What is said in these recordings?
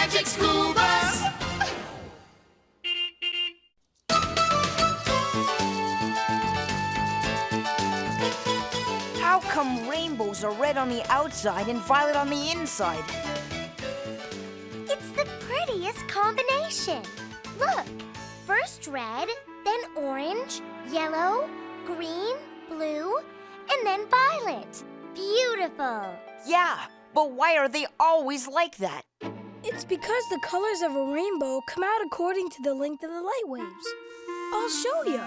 magic school bus. How come rainbows are red on the outside and violet on the inside? It's the prettiest combination. Look, first red, then orange, yellow, green, blue, and then violet. Beautiful. Yeah, but why are they always like that? It's because the colors of a rainbow come out according to the length of the light waves. I'll show you.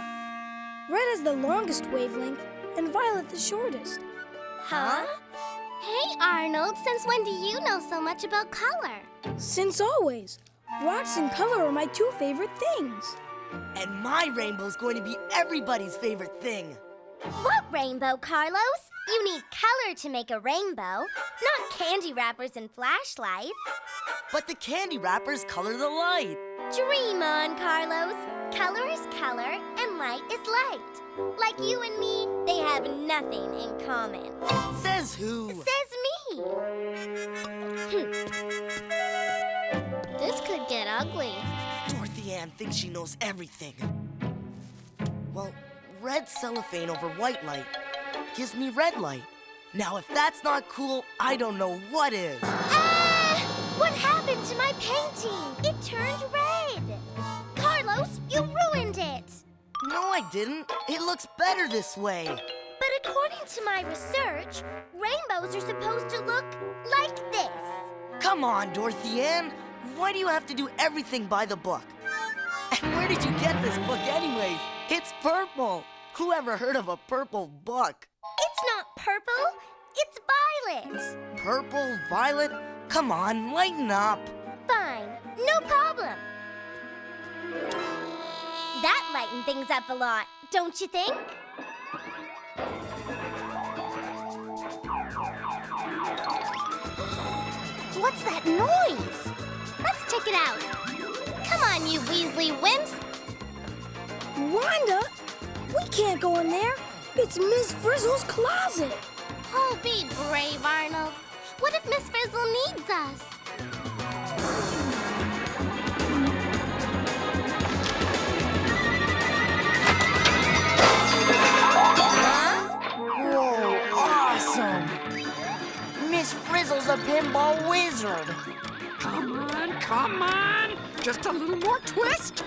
Red has the longest wavelength and violet the shortest. Huh? Hey, Arnold, since when do you know so much about color? Since always. Rocks and color are my two favorite things. And my rainbow's going to be everybody's favorite thing. What rainbow, Carlos? You need color to make a rainbow, not candy wrappers and flashlights. But the candy wrappers color the light. Dream on, Carlos. Color is color and light is light. Like you and me, they have nothing in common. Says who? Says me. This could get ugly. Dorothy Ann thinks she knows everything. Well, red cellophane over white light gives me red light. Now, if that's not cool, I don't know what is. Ah! What happened to my painting? It turned red. Carlos, you ruined it. No, I didn't. It looks better this way. But according to my research, rainbows are supposed to look like this. Come on, Dorothy Ann. Why do you have to do everything by the book? And where did you get this book anyways? It's purple. Who ever heard of a purple book? It's not purple, it's violet. Purple, violet? Come on, lighten up. Fine, no problem. That lightened things up a lot, don't you think? What's that noise? Let's check it out. Come on, you Weasley wimps. Wanda, we can't go in there. It's Miss Frizzle's closet. Oh, be brave, Arnold. What if Miss Frizzle needs us? Whoa, awesome! Miss Frizzle's a pinball wizard. Come on. Just a little more twist.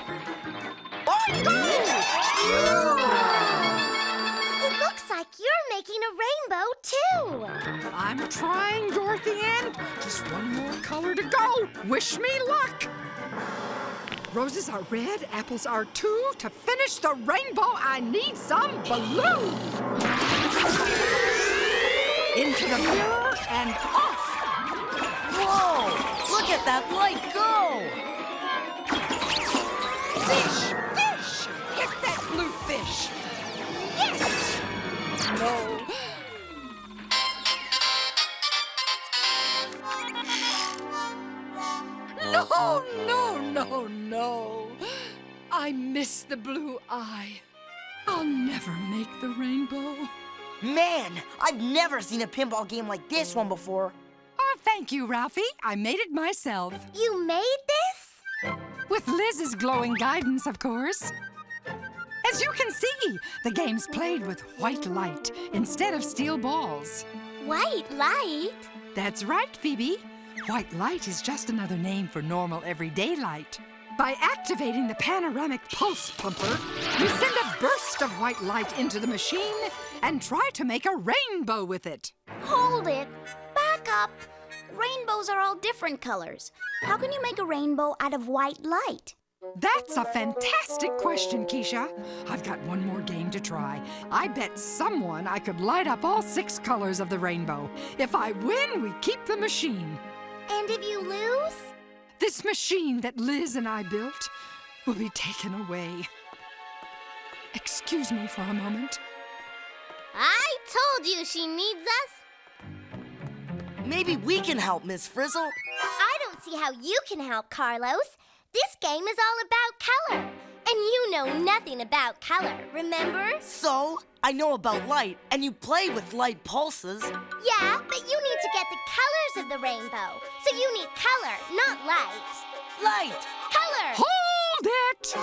It looks like you're making a rainbow, too. I'm trying, Dorothy Ann. Just one more color to go. Wish me luck. Roses are red, apples are too. To finish the rainbow, I need some balloon. Into the mirror and off. Whoa! Look at that light go! Fish! Fish! Hit that blue fish. Yes! No. No. I miss the blue eye. I'll never make the rainbow. Man, I've never seen a pinball game like this one before. Oh, thank you, Ralphie. I made it myself. You made this? With Liz's glowing guidance, of course. As you can see, the game's played with white light instead of steel balls. White light? That's right, Phoebe. White light is just another name for normal everyday light. By activating the panoramic pulse pumper, you send a burst of white light into the machine and try to make a rainbow with it. Hold it. Back up. Rainbows are all different colors. How can you make a rainbow out of white light? That's a fantastic question, Keisha. I've got one more game to try. I bet someone I could light up all 6 colors of the rainbow. If I win, we keep the machine. And if you lose? This machine that Liz and I built will be taken away. Excuse me for a moment. I told you she needs us. Maybe we can help, Miss Frizzle. I don't see how you can help, Carlos. This game is all about color. And you know nothing about color, remember? So, I know about light, and you play with light pulses. Yeah, but you need to get the colors of the rainbow. So you need color, not light. Light! Color! Hold it!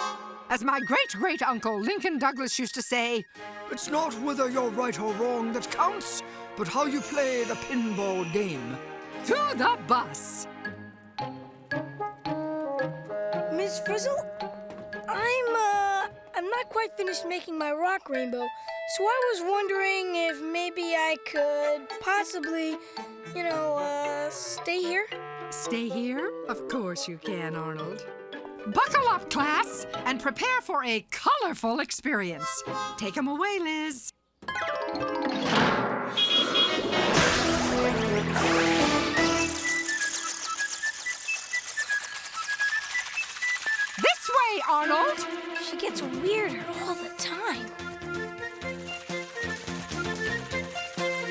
As my great-great-uncle Lincoln Douglas used to say, It's not whether you're right or wrong that counts, but how you play the pinball game. to the bus. Miss Frizzle, I'm not quite finished making my rock rainbow, so I was wondering if maybe I could possibly, stay here. Stay here? Of course you can, Arnold. Buckle up, class, and prepare for a colorful experience. Take 'em away, Liz. This way, Arnold. She gets weirder all the time.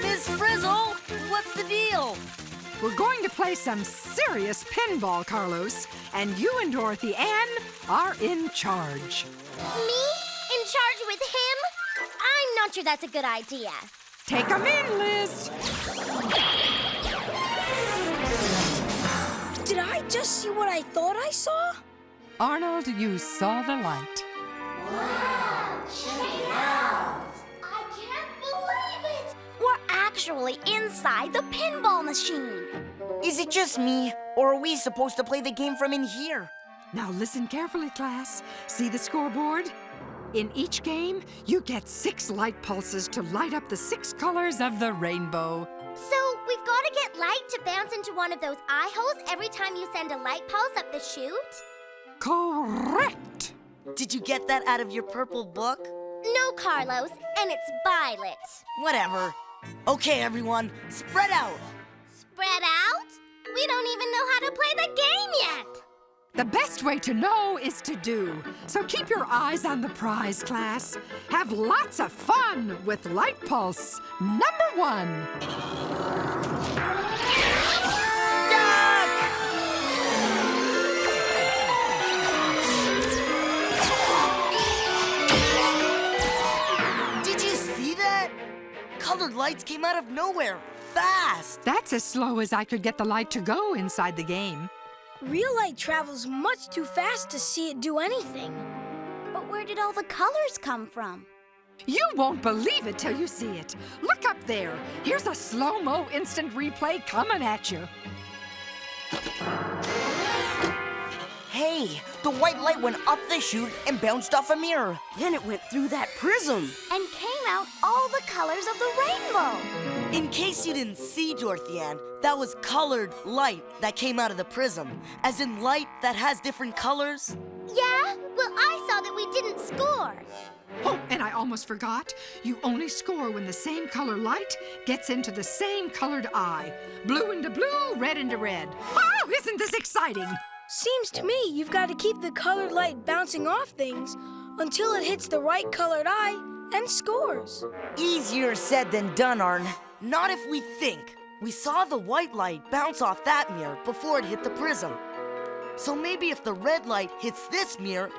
Miss Frizzle, what's the deal? We're going to play some serious pinball, Carlos, and you and Dorothy Ann are in charge. Me? In charge with him? I'm not sure that's a good idea. Take 'em in, Liz. Did I just see what I thought I saw? Arnold, you saw the light. Wow, check it out. I can't believe it. We're actually inside the pinball machine. Is it just me, or are we supposed to play the game from in here? Now listen carefully, class. See the scoreboard? In each game, you get 6 light pulses to light up the 6 colors of the rainbow. So we've got to get light to bounce into one of those eye holes every time you send a light pulse up the chute? Correct! Did you get that out of your purple book? No, Carlos, and it's violet. Whatever. Okay, everyone, spread out. Spread out? We don't even know how to play the game yet. The best way to know is to do. So keep your eyes on the prize, class. Have lots of fun with Light Pulse number 1. Did you see that? Colored lights came out of nowhere, fast. That's as slow as I could get the light to go inside the game. Real light travels much too fast to see it do anything. But where did all the colors come from? You won't believe it till you see it. Look up there. Here's a slow-mo instant replay coming at you. Hey, the white light went up the chute and bounced off a mirror. Then it went through that prism. And came out all the colors of the rainbow. In case you didn't see, Dorothy Ann, that was colored light that came out of the prism. As in light that has different colors. Yeah? Well, I saw that we didn't score. Oh, and I almost forgot. You only score when the same color light gets into the same colored eye. Blue into blue, red into red. Oh, isn't this exciting? Seems to me you've got to keep the colored light bouncing off things until it hits the right colored eye and scores. Easier said than done, Arn. Not if we think. We saw the white light bounce off that mirror before it hit the prism. So maybe if the red light hits this mirror,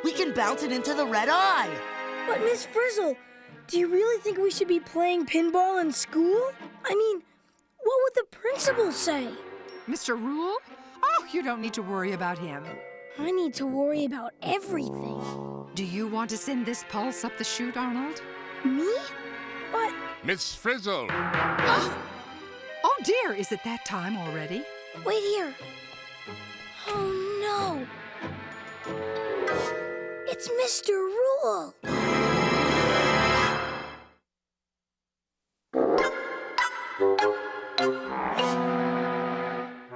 we can bounce it into the red eye. But Miss Frizzle, do you really think we should be playing pinball in school? I mean, what would the principal say? Mr. Rule? Oh, you don't need to worry about him. I need to worry about everything. Do you want to send this pulse up the chute, Arnold? Me? But Miss Frizzle! Oh dear, is it that time already? wait here. Oh no. It's Mr. Rule.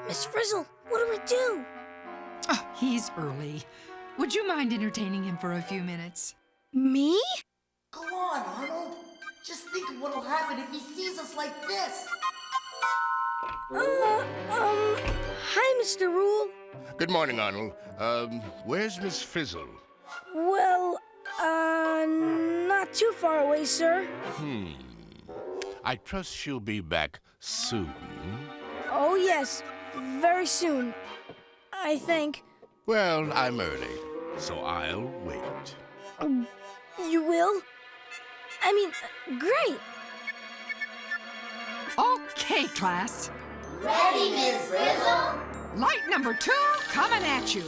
Miss Frizzle, what do we do? Oh, he's early. Would you mind entertaining him for a few minutes? Me? Go on, Arnold. Just think of what'll happen if he sees us like this. Hi, Mr. Rule. Good morning, Arnold. Where's Miss Frizzle? Well, not too far away, sir. I trust she'll be back soon. Oh, yes, very soon, I think. Well, I'm early, so I'll wait. You will? I mean, great. Okay, class. Ready, Miss Frizzle? Light number 2 coming at you.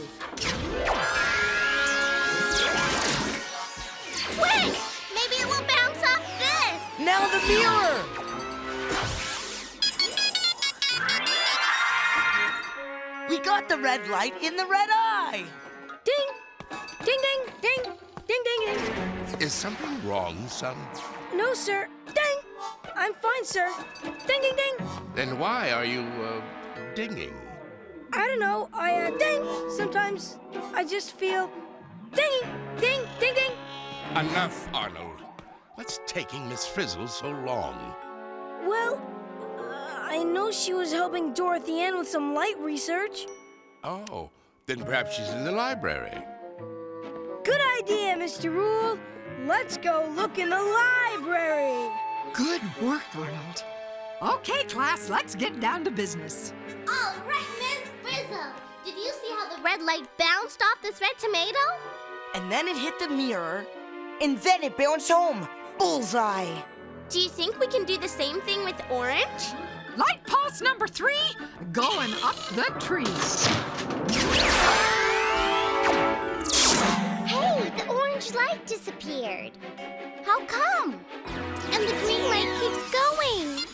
Wait! Maybe it will bounce off this. Now the mirror! We got the red light in the red eye! Ding! Ding, ding, ding, ding, ding, ding. Is something wrong, son? No, sir. Ding! I'm fine, sir. Ding, ding, ding. Then why are you, dinging? I don't know. Ding. Sometimes I just feel ding, ding, ding, ding. Enough, Arnold. What's taking Miss Frizzle so long? Well, I know she was helping Dorothy Ann with some light research. Oh, then perhaps she's in the library. Good idea, Mr. Rule. Let's go look in the library. Good work, Arnold. Okay, class, let's get down to business. All right, Miss Frizzle. Did you see how the red light bounced off this red tomato? And then it hit the mirror, and then it bounced home. Bullseye! Do you think we can do the same thing with orange? Light pulse number 3, going up the tree. Hey, the orange light disappeared. How come? And the green light keeps going.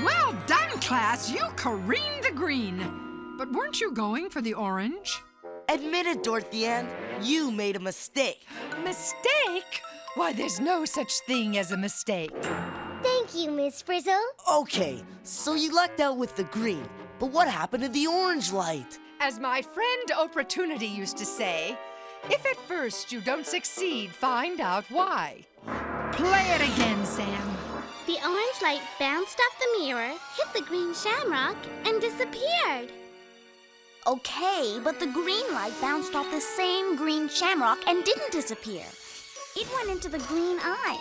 Well done, class. You careened the green. But weren't you going for the orange? Admit it, Dorothy Ann. You made a mistake. Mistake? Why, there's no such thing as a mistake. Thank you, Miss Frizzle. Okay, so you lucked out with the green. But what happened to the orange light? As my friend Opportunity used to say, if at first you don't succeed, find out why. Play it again, Sam. The orange light bounced off the mirror, hit the green shamrock, and disappeared. Okay, but the green light bounced off the same green shamrock and didn't disappear. It went into the green eye.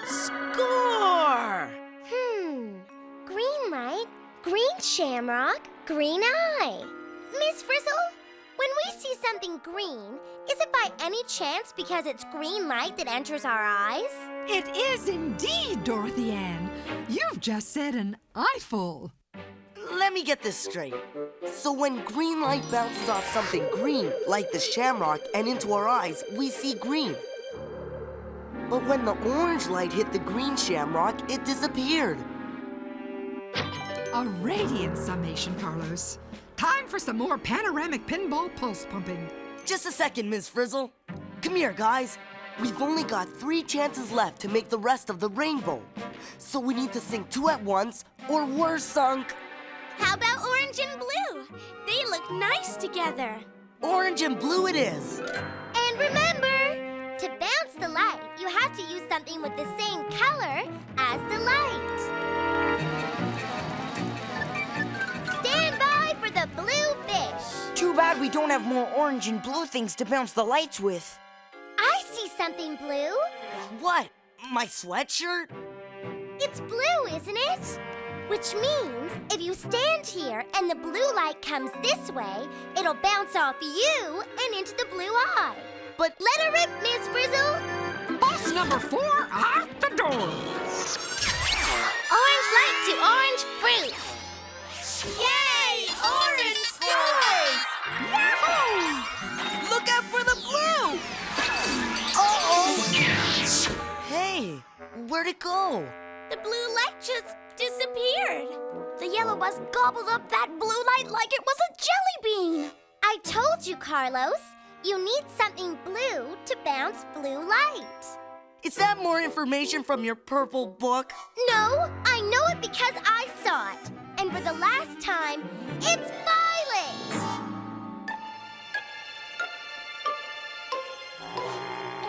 Score! Green light, green shamrock, green eye. Miss Frizzle, when we see something green, is it by any chance because it's green light that enters our eyes? It is indeed, Dorothy Ann. You've just said an eyeful. Let me get this straight. So when green light bounces off something green, like the shamrock, and into our eyes, we see green. But when the orange light hit the green shamrock, it disappeared. A radiant summation, Carlos. Time for some more panoramic pinball pulse pumping. Just a second, Ms. Frizzle. Come here, guys. We've only got 3 chances left to make the rest of the rainbow. So we need to sing 2 at once, or we're sunk. How about orange and blue? They look nice together. Orange and blue it is. And remember, to bounce the light, you have to use something with the same color as the light. Stand by for the blue fish. Too bad we don't have more orange and blue things to bounce the lights with. I see something blue. What? My sweatshirt? It's blue, isn't it? Which means if you stand here and the blue light comes this way, it'll bounce off you and into the blue eye. But let her rip, Miss Frizzle. Bus number 4 out the door. Orange light to orange fruit. Yay! Orange scores! Yahoo! Look out for the blue! Uh-oh! Hey, where'd it go? The blue light just disappeared. The yellow bus gobbled up that blue light like it was a jelly bean. I told you, Carlos. You need something blue to bounce blue light. Is that more information from your purple book? No, I know it because I saw it. And for the last time, it's violet.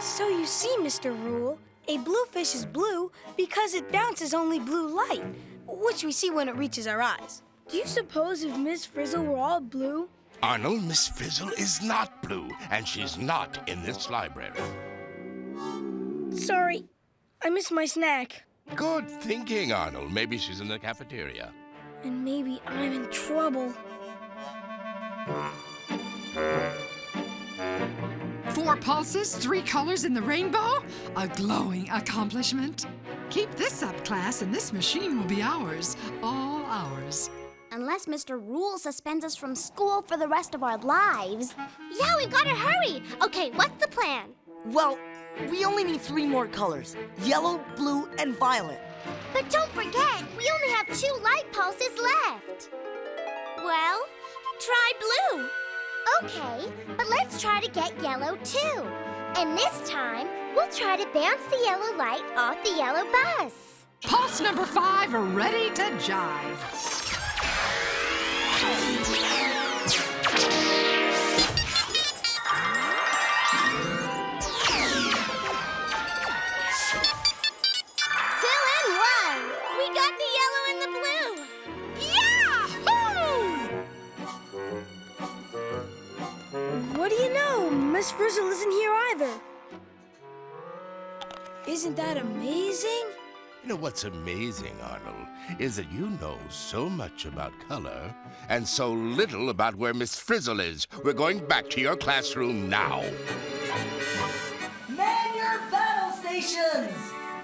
So you see, Mr. Rule, a blue fish is blue because it bounces only blue light, which we see when it reaches our eyes. Do you suppose if Miss Frizzle were all blue? Arnold, Miss Frizzle is not blue, and she's not in this library. Sorry, I missed my snack. Good thinking, Arnold. Maybe she's in the cafeteria. And maybe I'm in trouble. For 4 pulses, 3 colors in the rainbow? A glowing accomplishment. Keep this up, class, and this machine will be ours. All ours. Unless Mr. Rule suspends us from school for the rest of our lives. Yeah, we've got to hurry. Okay, what's the plan? Well, we only need 3 more colors. Yellow, blue, and violet. But don't forget, we only have 2 light pulses left. Well, try blue. Okay, but let's try to get yellow too. And this time, we'll try to bounce the yellow light off the yellow bus. Pulse number 5 are ready to jive. What do you know? Miss Frizzle isn't here either. Isn't that amazing? You know what's amazing, Arnold, is that you know so much about color and so little about where Miss Frizzle is. We're going back to your classroom now. Man your battle stations!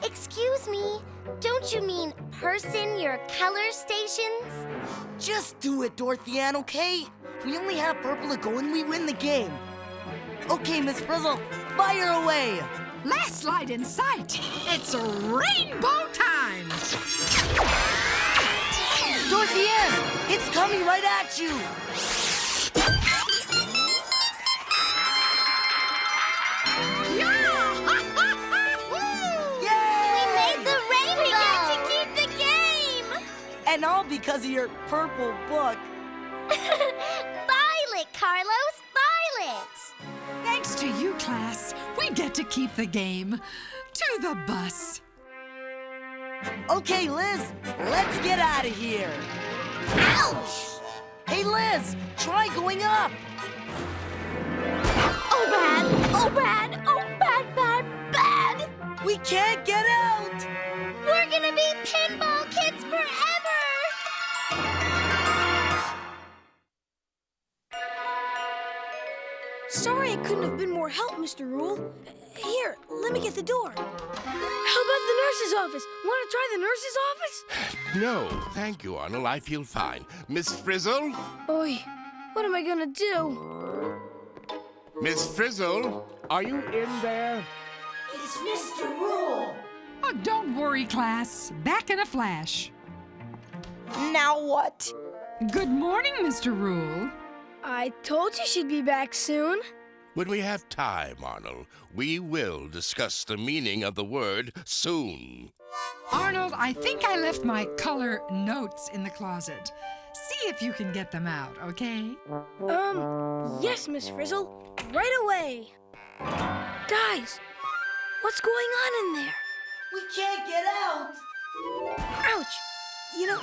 Excuse me, don't you mean person your color stations? Just do it, Dorothy Ann, okay? We only have purple to go and we win the game. Okay, Miss Frizzle, fire away! Last light in sight. It's rainbow time. Dorothy Ann, it's coming right at you! And all because of your purple book. Violet, Carlos, violet! Thanks to you, class, we get to keep the game. To the bus. Okay, Liz, let's get out of here. Ouch! Hey, Liz, try going up. Oh, bad! Oh, bad! Oh, bad, bad, bad! We can't get out! We're gonna be pinball kids forever! Sorry I couldn't have been more help, Mr. Rule. Here, let me get the door. How about the nurse's office? Want to try the nurse's office? No, thank you, Arnold. I feel fine. Miss Frizzle? Oi, what am I gonna do? Miss Frizzle, are you in there? It's Mr. Rule. Oh, don't worry, class. Back in a flash. Now what? Good morning, Mr. Rule. I told you she'd be back soon. When we have time, Arnold, we will discuss the meaning of the word soon. Arnold, I think I left my color notes in the closet. See if you can get them out, okay? Yes, Miss Frizzle. Right away. Guys, what's going on in there? We can't get out. Ouch! You know,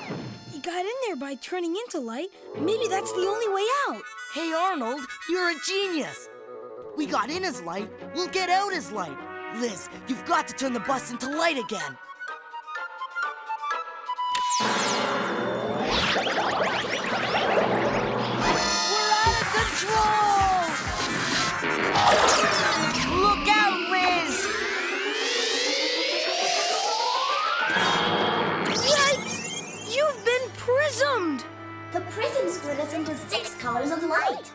you got in there by turning into light. Maybe that's the only way out. Hey, Arnold, you're a genius. We got in as light, we'll get out as light. Liz, you've got to turn the bus into light again. We're out of control! Look out, Liz! You've been prismed! The prism split us into 6 colors of light.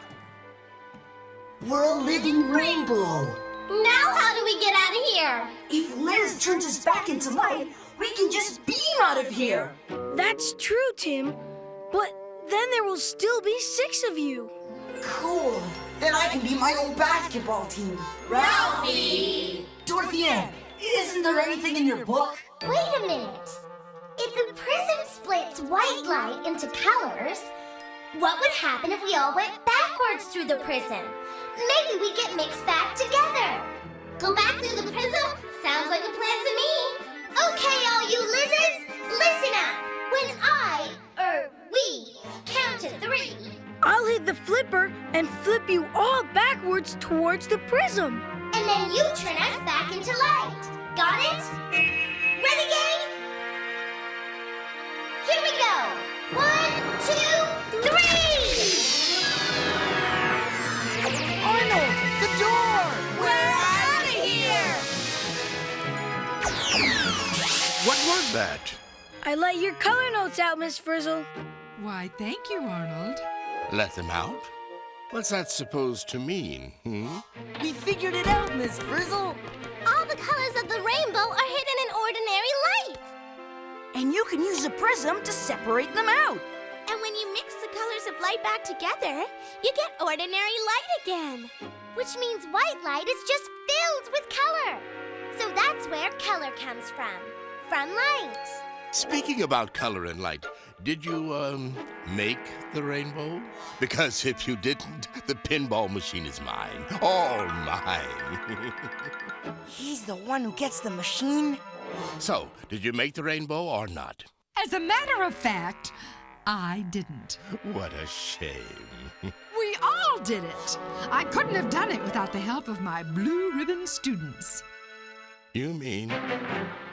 We're a living rainbow. Now how do we get out of here? If Liz turns us back into light, we can just beam out of here. That's true, Tim. But then there will still be 6 of you. Cool. Then I can be my own basketball team. Ralphie! Dorothy Ann, isn't there anything in your book? Wait a minute. If the prism splits white light into colors, what would happen if we all went backwards through the prism? Maybe we get mixed back together. Go back through the prism? Sounds like a plan to me. Okay, all you Lizzes, listen up. When we count to 3. I'll hit the flipper and flip you all backwards towards the prism. And then you turn us back into light. Got it? Ready, gang? Here we go. 1, 2, 3! Arnold, the door! that? I let your color notes out, Miss Frizzle. Why, thank you, Arnold. Let them out? What's that supposed to mean, We figured it out, Miss Frizzle. All the colors of the rainbow are hidden in ordinary light. And you can use a prism to separate them out. And when you mix the colors of light back together, you get ordinary light again. Which means white light is just filled with color. So that's where color comes from light. Speaking about color and light, did you, make the rainbow? Because if you didn't, the pinball machine is mine. All mine. He's the one who gets the machine? So, did you make the rainbow or not? As a matter of fact, I didn't. What a shame. We all did it. I couldn't have done it without the help of my blue ribbon students. You mean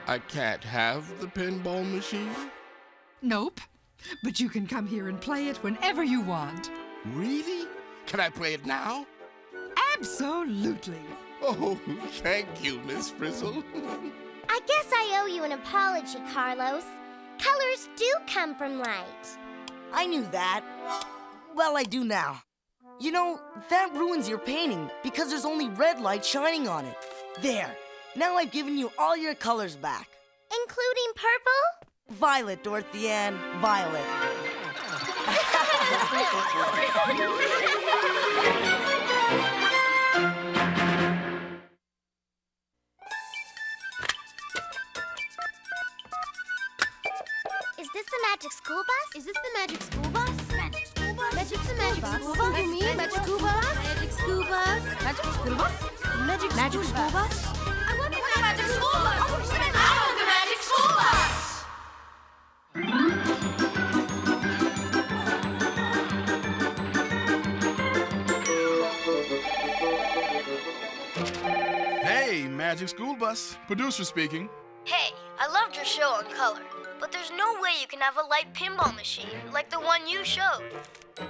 I can't have the pinball machine? Nope. But you can come here and play it whenever you want. Really? Can I play it now? Absolutely. Oh, thank you, Miss Frizzle. I guess I owe you an apology, Carlos. Colors do come from light. I knew that. Well, I do now. You know, that ruins your painting because there's only red light shining on it. There. Now I've given you all your colors back. Including purple? Violet, Dorothy Ann, violet. Is this the magic school bus? Is this the magic school bus? Magic school bus? Magic the magic school bus? You mean magic school bus? Magic school bus? Magic school bus? Magic school bus? I wonder what the magic school bus? Oh, the magic school bus! Hey, Magic School Bus. Producer speaking. Hey, I loved your show on color, but there's no way you can have a light pinball machine like the one you showed.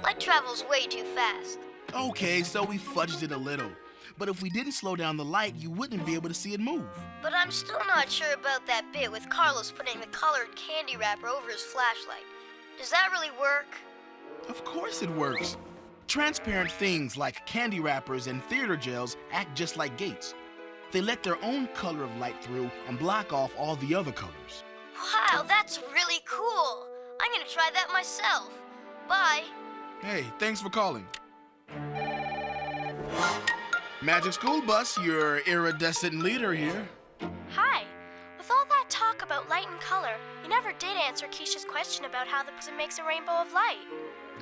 Light travels way too fast. Okay, so we fudged it a little. But if we didn't slow down the light, you wouldn't be able to see it move. But I'm still not sure about that bit with Carlos putting the colored candy wrapper over his flashlight. Does that really work? Of course it works. Transparent things like candy wrappers and theater gels act just like gates. They let their own color of light through and block off all the other colors. Wow, that's really cool. I'm gonna try that myself. Bye. Hey, thanks for calling. Magic School Bus, your iridescent leader here. Hi. With all that talk about light and color, you never did answer Keisha's question about how the prism makes a rainbow of light.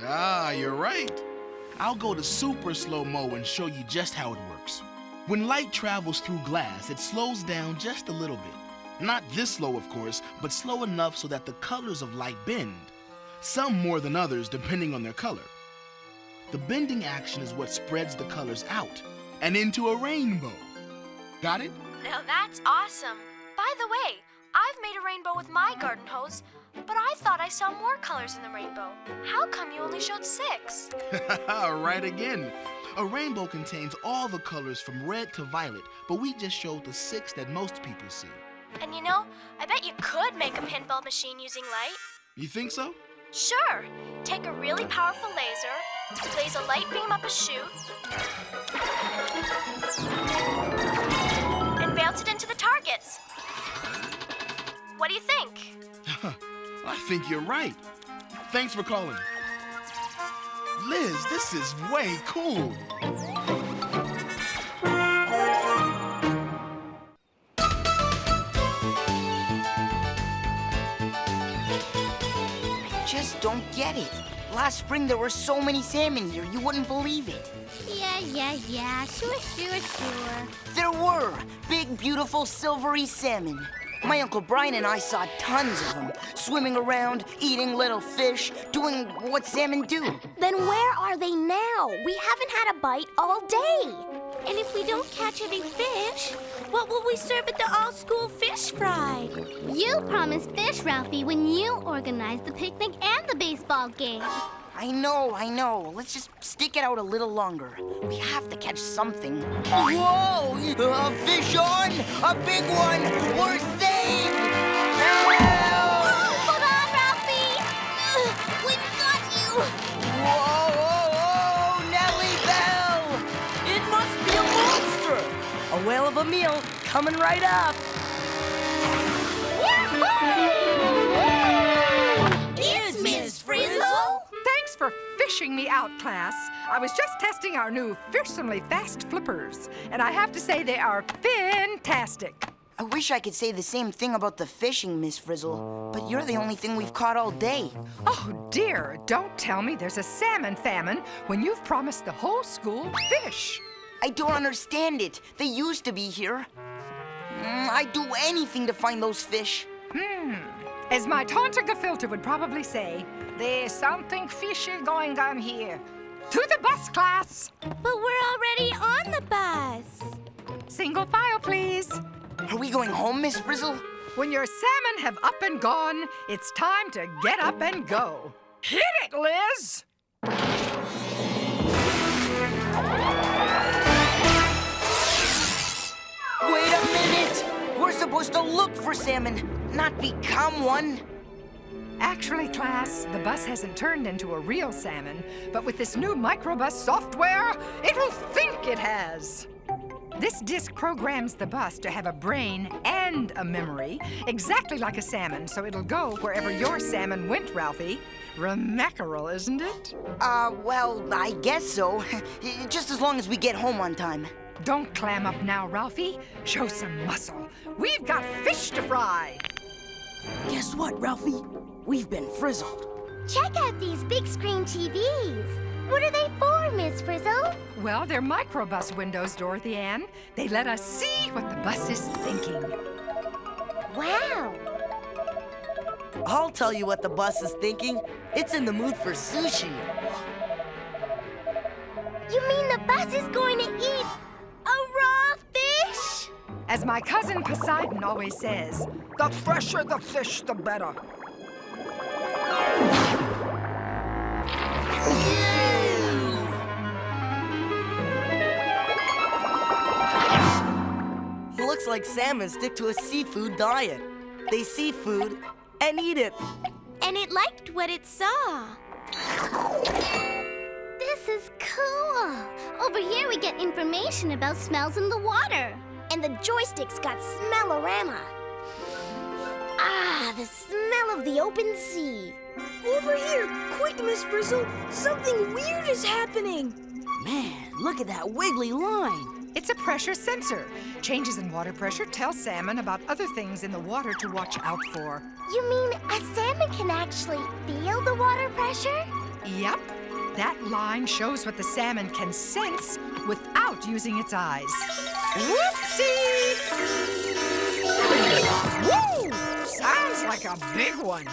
Ah, you're right. I'll go to super slow-mo and show you just how it works. When light travels through glass, it slows down just a little bit. Not this slow, of course, but slow enough so that the colors of light bend. Some more than others, depending on their color. The bending action is what spreads the colors out and into a rainbow. Got it? Now that's awesome. By the way, I've made a rainbow with my garden hose, but I thought I saw more colors in the rainbow. How come you only showed 6? Right again. A rainbow contains all the colors from red to violet, but we just showed the 6 that most people see. And you know, I bet you could make a pinball machine using light. You think so? Sure. Take a really powerful laser, laze a light beam up a chute, and bounce it into the targets. What do you think? I think you're right. Thanks for calling. Liz, this is way cool. I just don't get it. Last spring there were so many salmon here, you wouldn't believe it. Yeah. Sure. There were big, beautiful, silvery salmon. My Uncle Brian and I saw tons of them, swimming around, eating little fish, doing what salmon do. Then where are they now? We haven't had a bite all day. And if we don't catch any fish, what will we serve at the all-school fish fry? You promised fish, Ralphie, when you organized the picnic and the baseball game. I know. Let's just stick it out a little longer. We have to catch something. Whoa! A fish on! A big one! We're saved! Ah! Whoa, whoa, whoa! Nellie Bell! It must be a monster! A whale of a meal coming right up. It's Miss Frizzle! Thanks for fishing me out, class. I was just testing our new fearsomely fast flippers, and I have to say they are fantastic. I wish I could say the same thing about the fishing, Miss Frizzle, but you're the only thing we've caught all day. Oh, dear, don't tell me there's a salmon famine when you've promised the whole school fish. I don't understand it. They used to be here. I'd do anything to find those fish. As my taunter gefilte would probably say, there's something fishy going on here. To the bus, class! But we're already on the bus. Single file, please. Are we going home, Miss Frizzle? When your salmon have up and gone, it's time to get up and go. Hit it, Liz! Wait a minute! We're supposed to look for salmon, not become one. Actually, class, the bus hasn't turned into a real salmon, but with this new microbus software, it'll think it has. This disc programs the bus to have a brain and a memory, exactly like a salmon, so it'll go wherever your salmon went, Ralphie. Remarkable, isn't it? Well, I guess so. Just as long as we get home on time. Don't clam up now, Ralphie. Show some muscle. We've got fish to fry. Guess what, Ralphie? We've been frizzled. Check out these big screen TVs. What are they for, Miss Frizzle? Well, they're microbus windows, Dorothy Ann. They let us see what the bus is thinking. Wow. I'll tell you what the bus is thinking. It's in the mood for sushi. You mean the bus is going to eat a raw fish? As my cousin Poseidon always says, the fresher the fish, the better. Looks like salmon stick to a seafood diet. They see food and eat it. And it liked what it saw. This is cool. Over here we get information about smells in the water. And the joystick's got smellorama. Ah, the smell of the open sea. Over here! Quick, Miss Frizzle! Something weird is happening! Man, look at that wiggly line. It's a pressure sensor. Changes in water pressure tell salmon about other things in the water to watch out for. You mean a salmon can actually feel the water pressure? Yep. That line shows what the salmon can sense without using its eyes. Whoopsie! Woo! Sounds like a big one.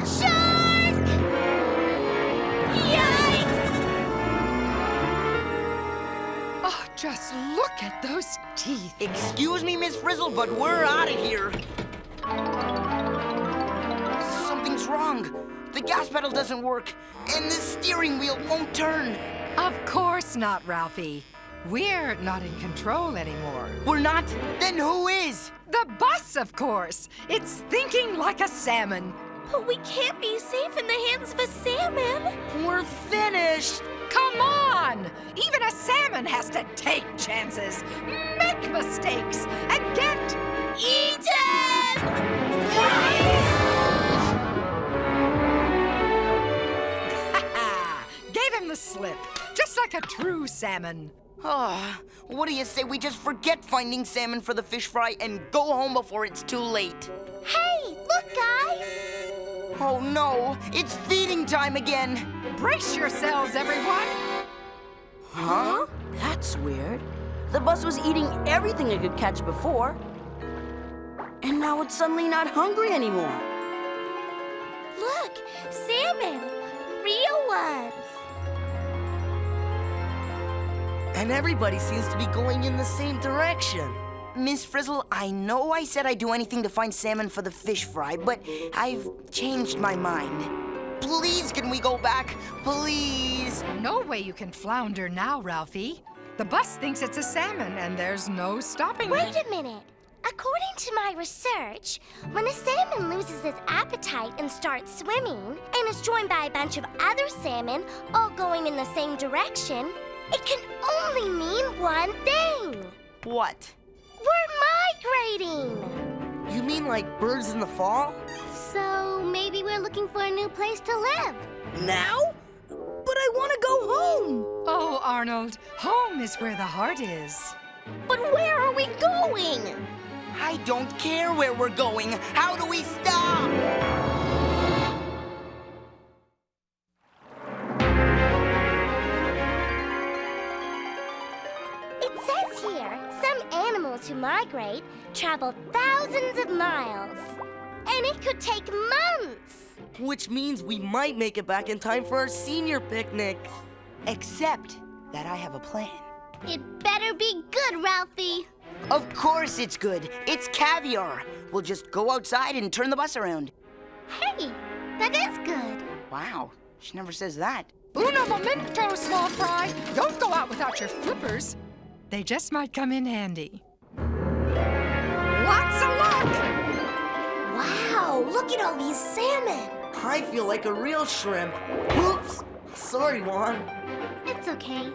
Shark! Yikes! Oh, just look at those teeth. Excuse me, Miss Frizzle, but we're out of here. Something's wrong. The gas pedal doesn't work, and the steering wheel won't turn. Of course not, Ralphie. We're not in control anymore. We're not? Then who is? The bus, of course. It's thinking like a salmon. But we can't be safe in the hands of a salmon. We're finished. Come on! Even a salmon has to take chances, make mistakes, and get Eaten! Gave him the slip, just like a true salmon. What do you say we just forget finding salmon for the fish fry and go home before it's too late? Hey, look, guys! Oh no, it's feeding time again. Brace yourselves, everyone. Huh? That's weird. The bus was eating everything it could catch before. And now it's suddenly not hungry anymore. Look, salmon! Real ones! And everybody seems to be going in the same direction. Miss Frizzle, I know I said I'd do anything to find salmon for the fish fry, but I've changed my mind. Please, can we go back? Please. No way you can flounder now, Ralphie. The bus thinks it's a salmon, and there's no stopping Wait it. a minute. According to my research, when a salmon loses its appetite and starts swimming, and is joined by a bunch of other salmon all going in the same direction, it can only mean one thing. What? We're migrating. You mean like birds in the fall? So maybe we're looking for a new place to live. Now? But I want to go home. Oh, Arnold, home is where the heart is. But where are we going? I don't care where we're going. How do we stop? It says here, some animals who migrate travel thousands of miles. And it could take months. Which means we might make it back in time for our senior picnic. Except that I have a plan. It better be good, Ralphie. Of course it's good. It's caviar. We'll just go outside and turn the bus around. Hey, that is good. Wow, she never says that. Uno momento, small fry. Don't go out without your flippers. They just might come in handy. Lots of luck! Wow, look at all these salmon. I feel like a real shrimp. Oops. Sorry, Juan. It's okay.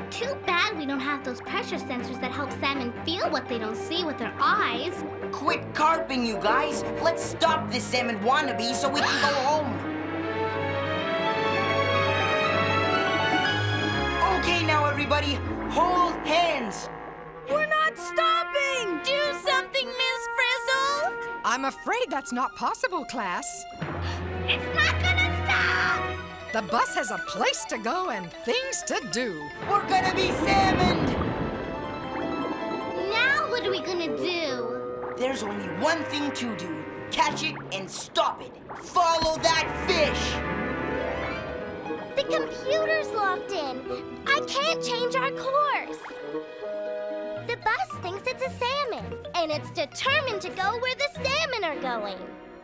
Too bad we don't have those pressure sensors that help salmon feel what they don't see with their eyes. Quit carping, you guys. Let's stop this salmon wannabe so we can go home. Okay, now everybody, hold hands. We're not stopping. Do something, Miss Frizzle. I'm afraid that's not possible, class. It's not gonna stop. The bus has a place to go and things to do. We're gonna be salmoned. Now what are we gonna do? There's only one thing to do. Catch it and stop it. Follow that fish. The computer's locked in. I can't change our course. The bus thinks it's a salmon, and it's determined to go where the salmon are going.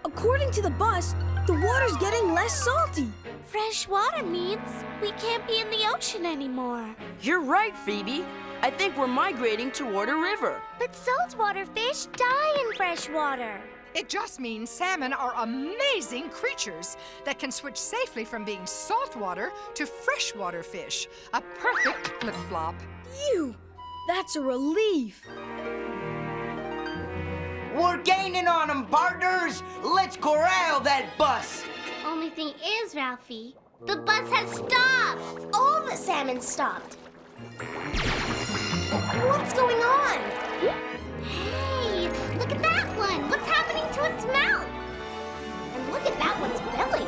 According to the bus, the water's getting less salty. Fresh water means we can't be in the ocean anymore. You're right, Phoebe. I think we're migrating toward a river. But saltwater fish die in fresh water. It just means salmon are amazing creatures that can switch safely from being saltwater to freshwater fish. A perfect flip-flop. Phew, that's a relief. We're gaining on them, partners. Let's corral that bus. Only thing is, Ralphie, the bus has stopped. All the salmon stopped. What's going on? Hey, look at that one. What's happening to its mouth? And look at that one's belly.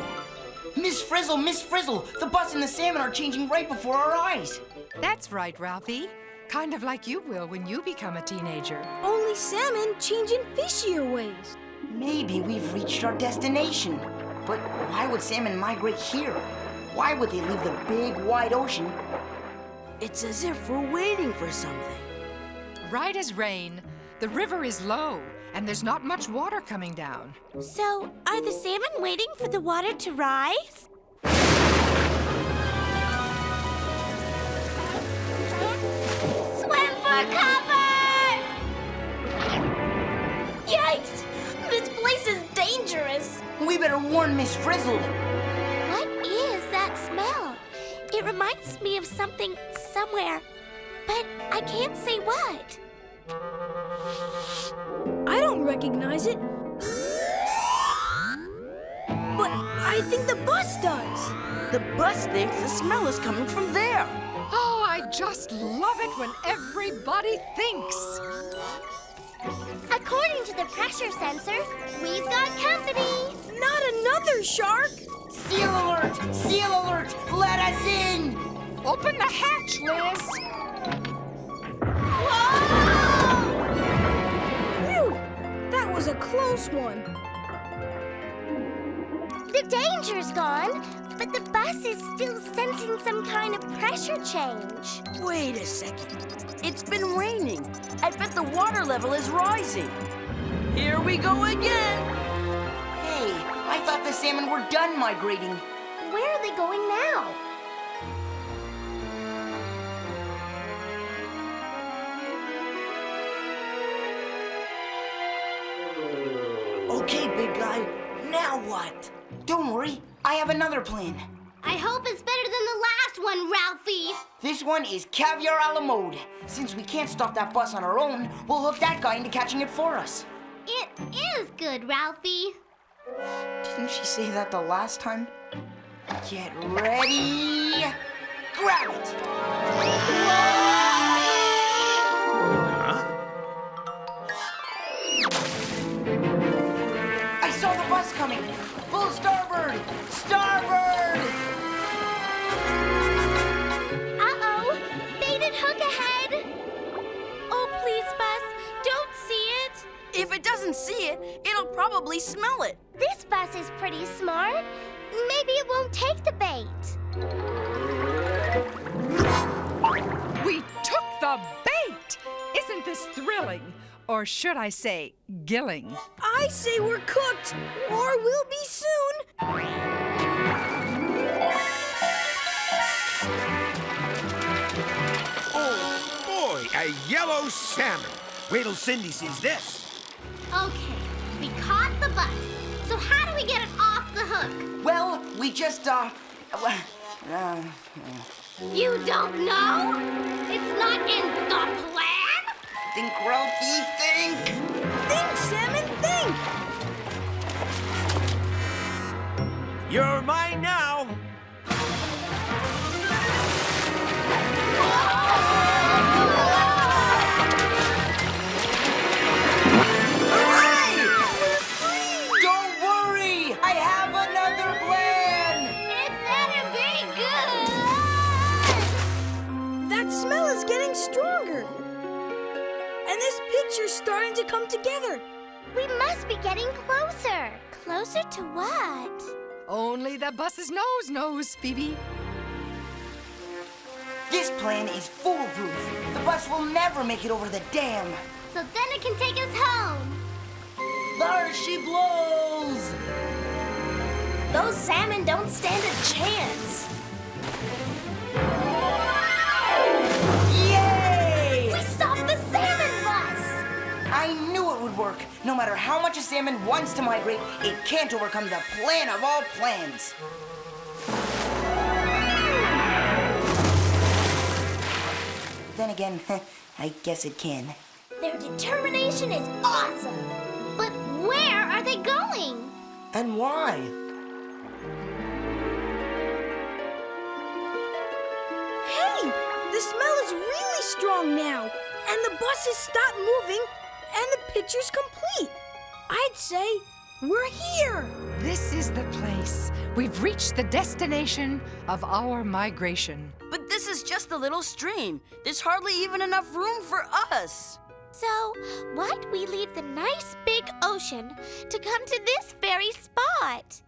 Miss Frizzle, the bus and the salmon are changing right before our eyes. That's right, Ralphie. Kind of like you will when you become a teenager. Only salmon change in fishier ways. Maybe we've reached our destination. But why would salmon migrate here? Why would they leave the big, wide ocean? It's as if we're waiting for something. Right as rain. The river is low, and there's not much water coming down. So, are the salmon waiting for the water to rise? Swim for cover! Yikes! This place is dangerous. We better warn Miss Frizzle. What is that smell? It reminds me of something somewhere, but I can't say what. I don't recognize it. But I think the bus does. The bus thinks the smell is coming from there. Oh, I just love it when everybody thinks. According to the pressure sensor, we've got company. Not another shark. Seal alert! Seal alert! Let us in! Open the hatch, Liz. Phew, that was a close one. The danger's gone, but the bus is still sensing some kind of pressure change. Wait a second. It's been raining. I bet the water level is rising. Here we go again. Hey, I thought the salmon were done migrating. Where are they going now? Now what? Don't worry, I have another plan. I hope it's better than the last one, Ralphie. This one is caviar a la mode. Since we can't stop that bus on our own, we'll hook that guy into catching it for us. It is good, Ralphie. Didn't she say that the last time? Get ready. Grab it. I saw the bus coming. Full starboard! Starboard! Uh-oh! Baited hook ahead! Oh, please, bus, don't see it. If it doesn't see it, it'll probably smell it. This bus is pretty smart. Maybe it won't take the bait. We took the bait! Isn't this thrilling? Or should I say, gilling? I say we're cooked, or we'll be soon. Oh, boy, a yellow salmon. Wait till Cindy sees this. Okay, we caught the bus. So how do we get it off the hook? Well, we just, You don't know? It's not in the plan? think, Ralphie, think. Think, Salmon, think. You're mine now. Don't worry, I have another plan. It better be good. That smell is getting stronger. And this picture's starting to come together. We must be getting closer. Closer to what? Only the bus's nose knows, Phoebe. This plan is foolproof. The bus will never make it over the dam. So then it can take us home. There she blows! Those salmon don't stand a chance. Yay! We stopped the salmon bus! I knew it would work. No matter how much a salmon wants to migrate, it can't overcome the plan of all plans. Then again, I guess it can. Their determination is awesome. But where are they going? And why? Hey, the smell is really strong now. And the bus has stopped moving, and the picture's complete. I'd say we're here. This is the place. We've reached the destination of our migration. But this is just a little stream. There's hardly even enough room for us. So, why'd we leave the nice big ocean to come to this very spot?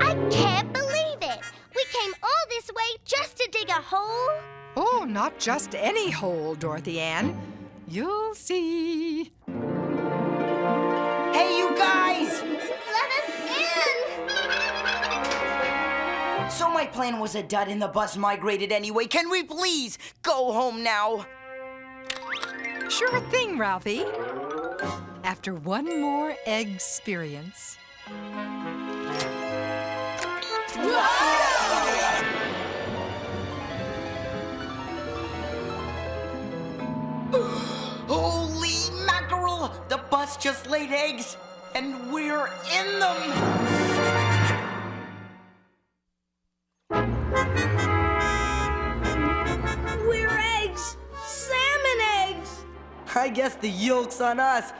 I can't believe it! We came all this way just to dig a hole? Oh, not just any hole, Dorothy Ann. You'll see. Hey, you guys! Let us in! So my plan was a dud and the bus migrated anyway. Can we please go home now? Sure thing, Ralphie. After one more egg experience. Holy mackerel! The bus just laid eggs, and we're in them! We're eggs. Salmon eggs. I guess the yolk's on us.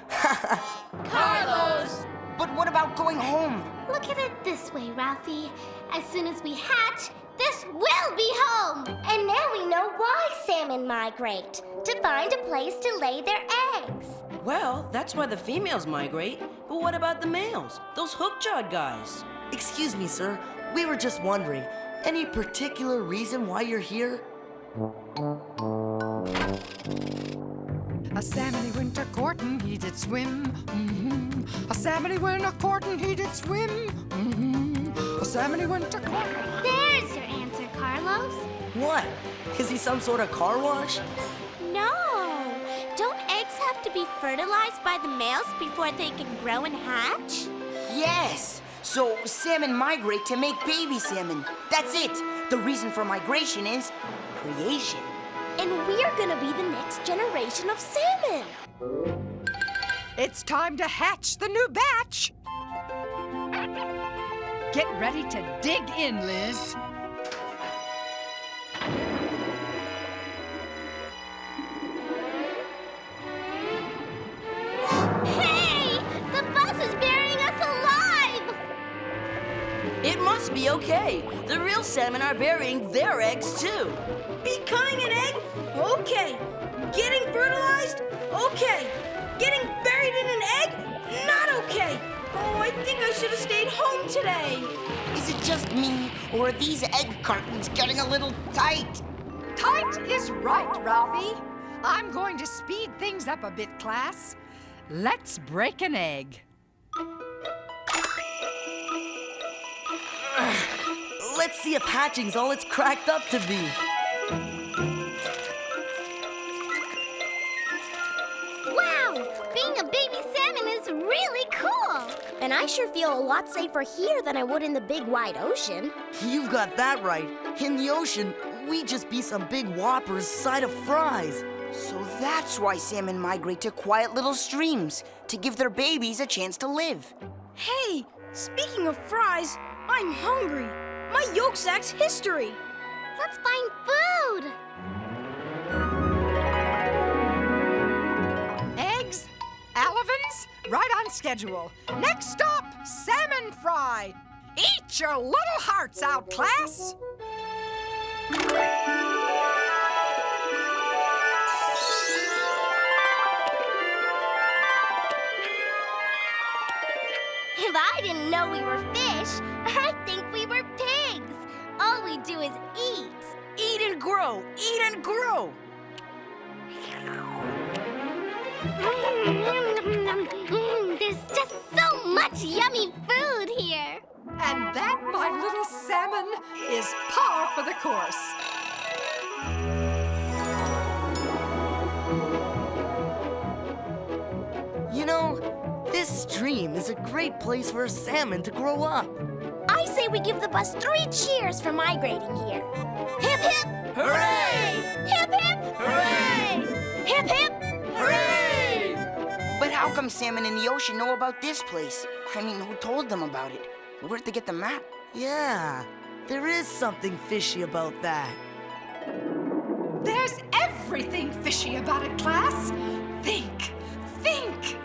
Carlos! But what about going home? Look at it this way, Ralphie. As soon as we hatch, this will be home! And now we know why salmon migrate. To find a place to lay their eggs. Well, that's why the females migrate. But what about the males? Those hook-jawed guys. Excuse me, sir. We were just wondering. Any particular reason why you're here? A salmon he went a courtin', he did swim. A salmon he went a courtin', he did swim. A salmon he went a courtin'. There's your answer, Carlos. What? Is he some sort of car wash? No. Don't eggs have to be fertilized by the males before they can grow and hatch? Yes! So salmon migrate to make baby salmon. That's it. The reason for migration is creation. And we're gonna be the next generation of salmon. It's time to hatch the new batch. Get ready to dig in, Liz. Hey! The bus is burying us alive! It must be okay. The real salmon are burying their eggs, too. Becoming an egg? Okay. Getting fertilized? Okay. Getting buried in an egg? Not okay. Oh, I think I should have stayed home today. Is it just me, or are these egg cartons getting a little tight? Tight is right, Ralphie. I'm going to speed things up a bit, class. Let's break an egg. Let's see if hatching's all it's cracked up to be. Wow! Being a baby salmon is really cool! And I sure feel a lot safer here than I would in the big wide ocean. You've got that right. In the ocean, we just be some big whoppers side of fries. So that's why salmon migrate to quiet little streams, to give their babies a chance to live. Hey, speaking of fries, I'm hungry. My yolk sack's history. Let's find food! Eggs, Alevins, right on schedule. Next stop, salmon fry. Eat your little hearts out, class. If I didn't know we were fish, I'd think we were pigs. All we do is eat. Eat and grow, eat and grow. There's just so much yummy food here. And that, my little salmon, is par for the course. You know, this stream is a great place for a salmon to grow up. I say we give the bus 3 cheers for migrating here. Hip hip! Hooray! Hip hip! Hooray! Hip hip! Hooray! But how come salmon in the ocean know about this place? I mean, who told them about it? Where'd they get the map? Yeah, there is something fishy about that. There's everything fishy about it, class. Think, think.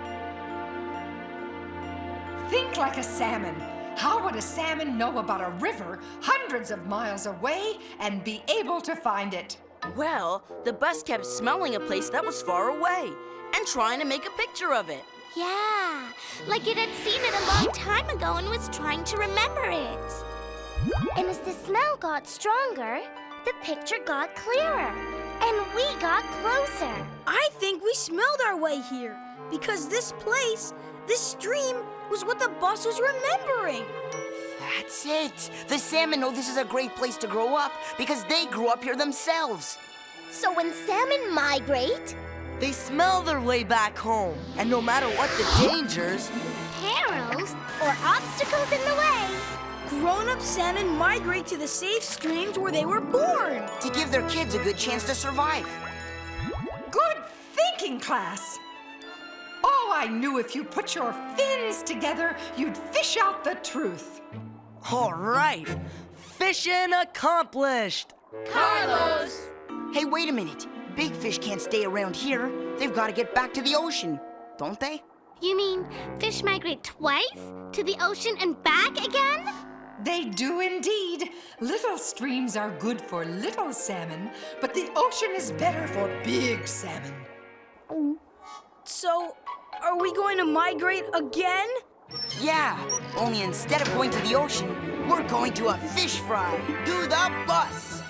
Think like a salmon. How would a salmon know about a river hundreds of miles away and be able to find it? Well, the bus kept smelling a place that was far away and trying to make a picture of it. Yeah, like it had seen it a long time ago and was trying to remember it. And as the smell got stronger, the picture got clearer, and we got closer. I think we smelled our way here because this place, this stream, was what the bus was remembering. That's it. The salmon know this is a great place to grow up because they grew up here themselves. So when salmon migrate, They smell their way back home. And no matter what the dangers, perils, or obstacles in the way, grown-up salmon migrate to the safe streams where they were born. To give their kids a good chance to survive. Good thinking, class. Oh, I knew if you put your fins together, you'd fish out the truth. all right, fishing accomplished. Carlos! Hey, wait a minute. Big fish can't stay around here. They've got to get back to the ocean, don't they? You mean fish migrate twice? To the ocean and back again? They do indeed. Little streams are good for little salmon, but the ocean is better for big salmon. So, are we going to migrate again? Yeah, only instead of going to the ocean, we're going to a fish fry. Do the bus.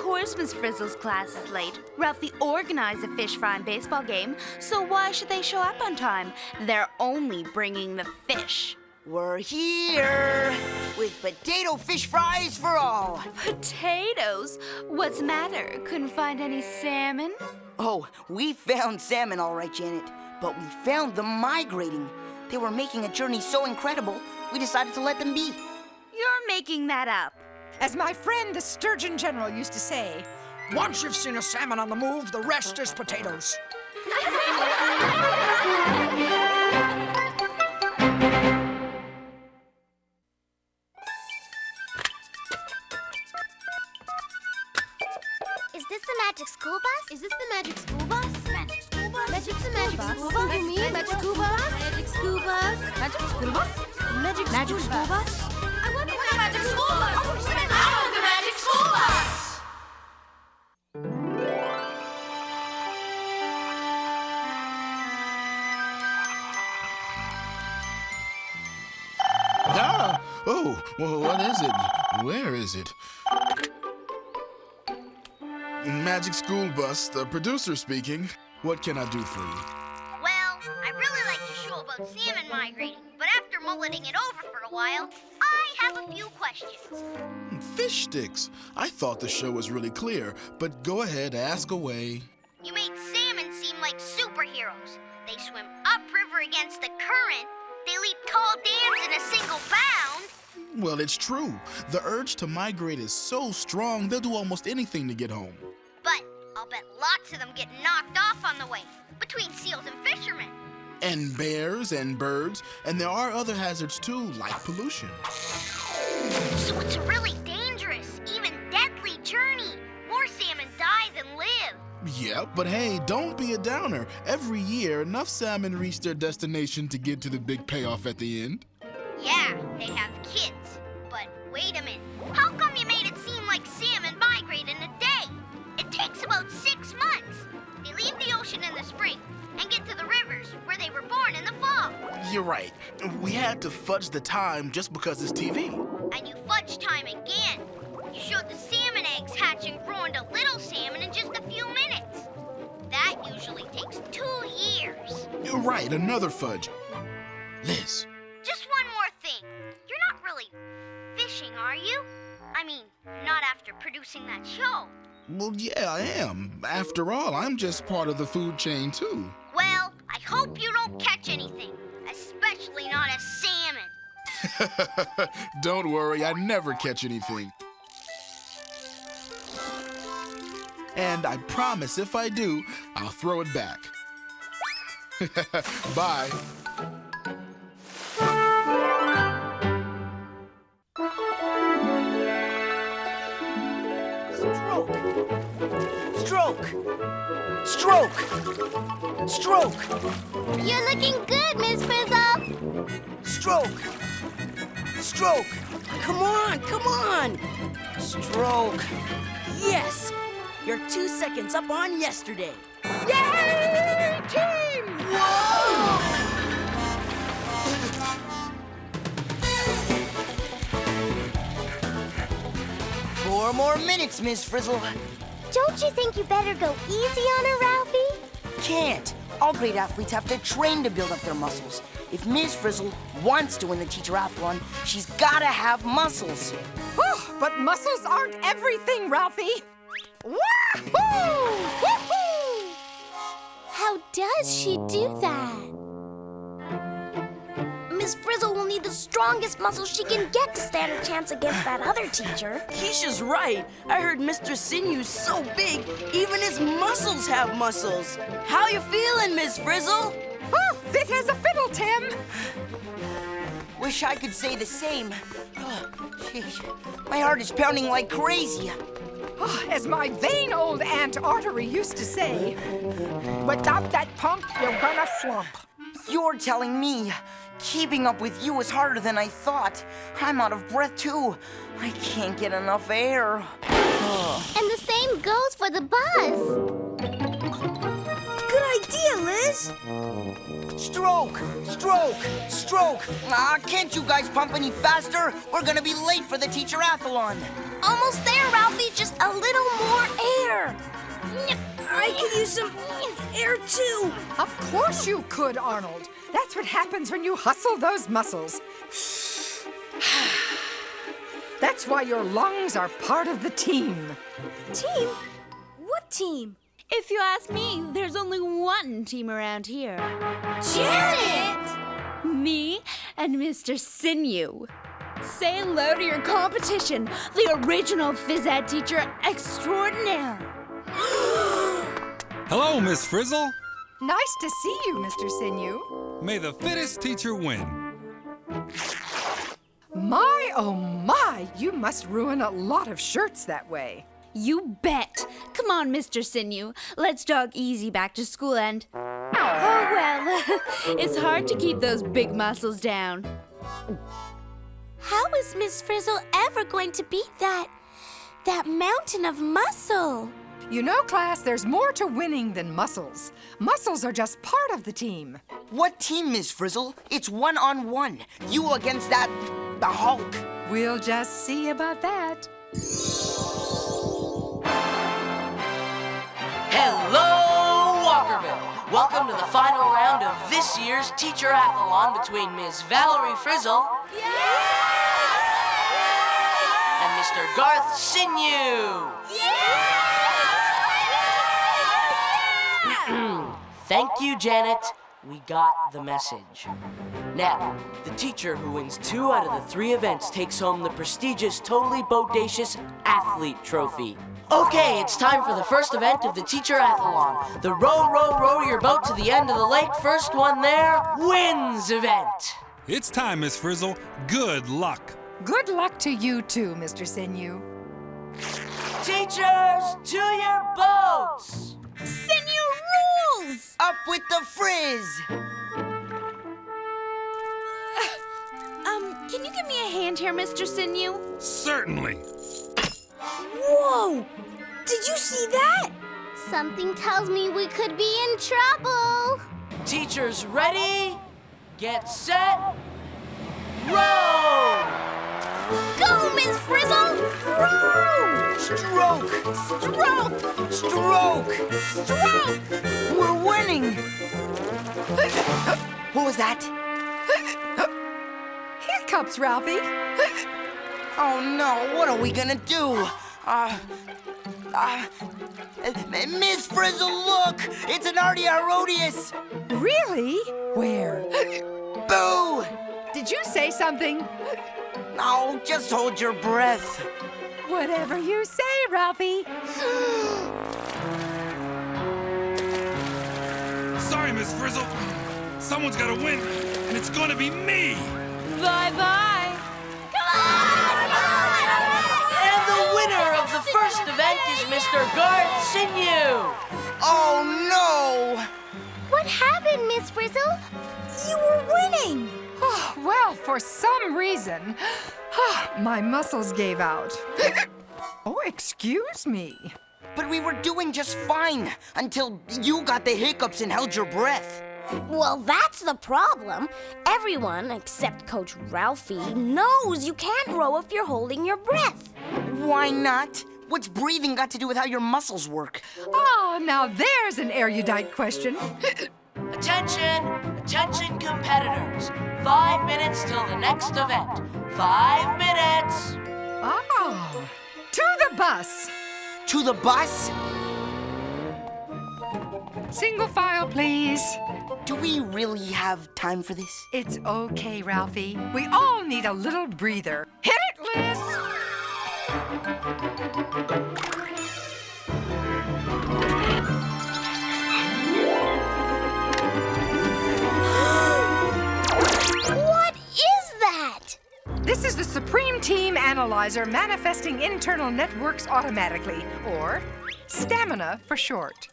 course Miss Frizzle's class is late. Ralphie organized a fish fry and baseball game, so why should they show up on time? They're only bringing the fish. We're here with potato fish fries for all. Potatoes? What's the matter? Couldn't find any salmon? Oh, we found salmon all right, Janet, but we found them migrating. They were making a journey so incredible, we decided to let them be. You're making that up. As my friend the Sturgeon General used to say, Once you've seen a salmon on the move, the rest is potatoes. Is this the magic school bus? Is this the magic school bus? Magic school bus? Magic the magic school bus? You mean magic school bus? Magic school bus? Magic school bus? Magic school bus? I want the magic school bus! I want the magic school bus! Ah! Oh, well, what is it? Where is it? Magic School Bus, the producer speaking. What can I do for you? Well, I really like your show about salmon migrating, but after mulleting it over for a while, I have a few questions. Fish sticks. I thought the show was really clear, but go ahead, ask away. You made salmon seem like superheroes. They swim upriver against the current. They leap tall dams in a single bound. Well, it's true. The urge to migrate is so strong, they'll do almost anything to get home. But I'll bet lots of them get knocked off on the way, between seals and fishermen. And bears and birds, and there are other hazards too, like pollution. So it's a really dangerous, even deadly journey. More salmon die than live. Yeah, but hey, don't be a downer. Every year, enough salmon reach their destination to get to the big payoff at the end. Yeah, they have kids. But wait a minute. How come you made it seem like salmon migrate in a day? It takes about 6 months. They leave the ocean in the spring and get to the rivers where they were born in the fall. You're right. We had to fudge the time just because it's TV. And you fudged time again. You showed the salmon eggs hatch and grow into little salmon in just a few minutes. That usually takes 2 years. You're right, another fudge. Liz. Just one more thing. You're not really fishing, are you? I mean, not after producing that show. Well, yeah, I am. After all, I'm just part of the food chain, too. Well, I hope you don't catch anything, especially not a salmon. Don't worry, I never catch anything. And I promise if I do, I'll throw it back. Bye. Stroke! Stroke! Stroke! You're looking good, Miss Frizzle! Stroke! Stroke! Come on, come on! Stroke! Yes! You're 2 seconds up on yesterday. yay, team! Whoa! 4 more minutes, Miss Frizzle. Don't you think you better go easy on her, Ralphie? Can't. All great athletes have to train to build up their muscles. If Ms. Frizzle wants to win the teacher-athlon, she's gotta have muscles. But muscles aren't everything, Ralphie. Wahoo! Woohoo! How does she do that? Miss Frizzle will need the strongest muscles she can get to stand a chance against that other teacher. Keisha's right. I heard Mr. Sinew's so big, even his muscles have muscles. How you feeling, Miss Frizzle? Fit as a fiddle, Tim. Wish I could say the same. Oh, sheesh. My heart is pounding like crazy. As my vain old Aunt Artery used to say, without that pump, you're gonna flump. You're telling me keeping up with you is harder than I thought. I'm out of breath, too. I can't get enough air. And the same goes for the buzz. Good idea, Liz. Stroke, stroke, stroke. Can't you guys pump any faster? We're gonna be late for the teacher-athlon. Almost there, Ralphie. Just a little more air. I could use some air, too. Of course you could, Arnold. That's what happens when you hustle those muscles. That's why your lungs are part of the team. Team? What team? If you ask me, there's only one team around here. Janet! Me and Mr. Sinew. Say hello to your competition, the original phys ed teacher extraordinaire. Hello, Miss Frizzle. Nice to see you, Mr. Sinew. May the fittest teacher win. My, oh my, you must ruin a lot of shirts that way. You bet. Come on, Mr. Sinew. Let's jog easy back to school and... Oh, well, it's hard to keep those big muscles down. How is Miss Frizzle ever going to beat that mountain of muscle? You know, class, there's more to winning than muscles. Muscles are just part of the team. What team, Miss Frizzle? It's 1-on-1. You against the Hulk. We'll just see about that. Hello, Walkerville. Welcome to the final round of this year's Teacher Athlon between Ms. Valerie Frizzle and Mr. Garth Sinew. Thank you, Janet. We got the message. Now, the teacher who wins 2 out of the 3 events takes home the prestigious Totally Bodacious Athlete Trophy. Okay, it's time for the first event of the Teacher Athlon. The row, row, row your boat to the end of the lake. First one there wins event. It's time, Miss Frizzle. Good luck. Good luck to you too, Mr. Sinew. Teachers, to your boats! Sinew rules! Up with the Frizz! Can you give me a hand here, Mr. Sinew? Certainly. Whoa! Did you see that? Something tells me we could be in trouble. Teachers ready? Get set, row! Go, Miss Frizzle! Row! Stroke! Stroke! Stroke! Stroke! We're winning! What was that? Hiccups, Ralphie. Oh no, what are we gonna do? Miss Frizzle, look! It's an Artiarodius! Really? Where? Boo! Did you say something? Oh, just hold your breath. Whatever you say, Ralphie. Sorry, Miss Frizzle. Someone's got to win, and it's going to be me. Bye-bye. And the winner of the first event is Mr. Garth Sinew. Oh no! What happened, Miss Frizzle? You were winning. Oh, well, for some reason, my muscles gave out. Oh, excuse me. But we were doing just fine until you got the hiccups and held your breath. Well, that's the problem. Everyone, except Coach Ralphie, knows you can't row if you're holding your breath. Why not? What's breathing got to do with how your muscles work? Oh, now there's an erudite question. Attention, attention competitors. 5 minutes till the next event. 5 minutes. Oh, to the bus. To the bus? Single file, please. Do we really have time for this? It's okay, Ralphie. We all need a little breather. Hit it, Liz! What is that? This is the Supreme Team Analyzer manifesting internal networks automatically, or stamina for short.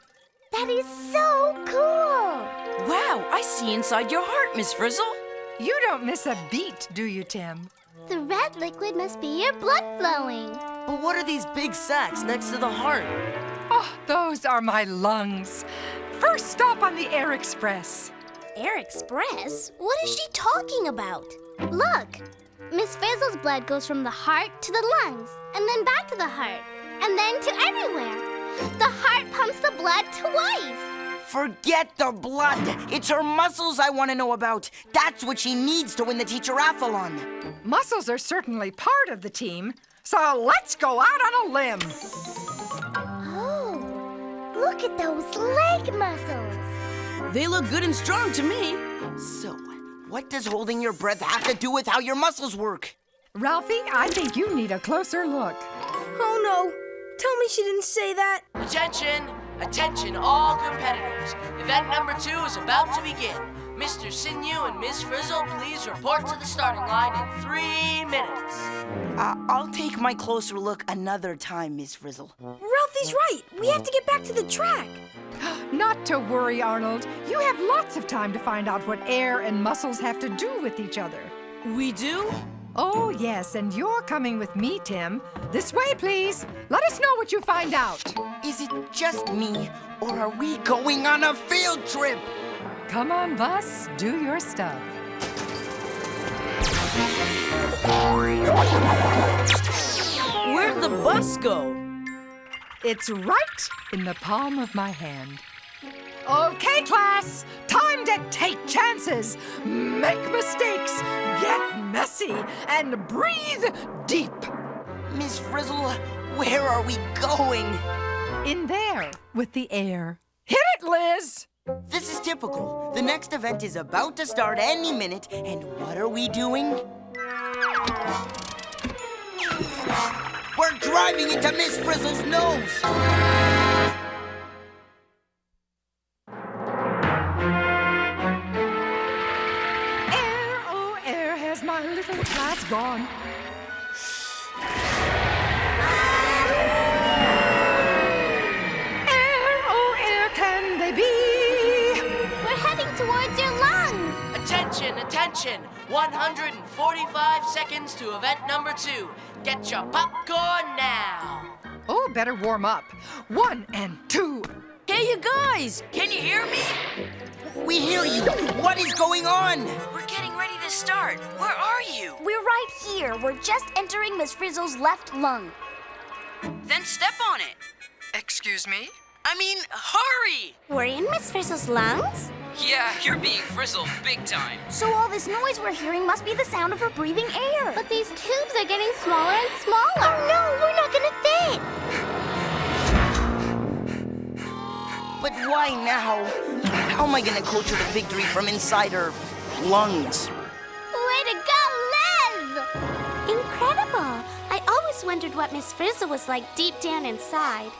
That is so cool. Wow, I see inside your heart, Miss Frizzle. You don't miss a beat, do you, Tim? The red liquid must be your blood flowing. But what are these big sacs next to the heart? Oh, those are my lungs. First stop on the Air Express. Air Express? What is she talking about? Look, Miss Frizzle's blood goes from the heart to the lungs, and then back to the heart, and then to everywhere. The heart pumps the blood twice. Forget the blood. It's her muscles I want to know about. That's what she needs to win the teacher-athlon. Muscles are certainly part of the team, so let's go out on a limb. Oh, look at those leg muscles. They look good and strong to me. So, what does holding your breath have to do with how your muscles work? Ralphie, I think you need a closer look. Oh no, tell me she didn't say that. Attention! Attention, all competitors. Event number 2 is about to begin. Mr. Sinew and Ms. Frizzle, please report to the starting line in 3 minutes. I'll take my closer look another time, Miss Frizzle. Ralphie's right. We have to get back to the track. Not to worry, Arnold. You have lots of time to find out what air and muscles have to do with each other. We do? Oh, yes, and you're coming with me, Tim. This way, please. Let us know what you find out. Is it just me, or are we going on a field trip? Come on, Bus. Do your stuff. Where'd the bus go? It's right in the palm of my hand. Okay, class. Time to take chances, make mistakes, get messy, and breathe deep. Miss Frizzle, where are we going? In there with the air. Hit it, Liz! This is typical. The next event is about to start any minute, and what are we doing? We're driving into Miss Frizzle's nose! Air, oh air, has my little class gone? Towards your lungs! Attention, attention! 145 seconds to event number 2. Get your popcorn now! Oh, better warm up. 1 and 2. Hey, you guys! Can you hear me? We hear you. What is going on? We're getting ready to start. Where are you? We're right here. We're just entering Miss Frizzle's left lung. Then step on it. Excuse me? I mean, hurry! We're in Miss Frizzle's lungs? Yeah, you're being frizzled big time. So all this noise we're hearing must be the sound of her breathing air. But these tubes are getting smaller and smaller. Oh no, we're not gonna fit. But why now? How am I gonna coach her to victory from inside her lungs? Way to go, Liz! Incredible. I always wondered what Miss Frizzle was like deep down inside.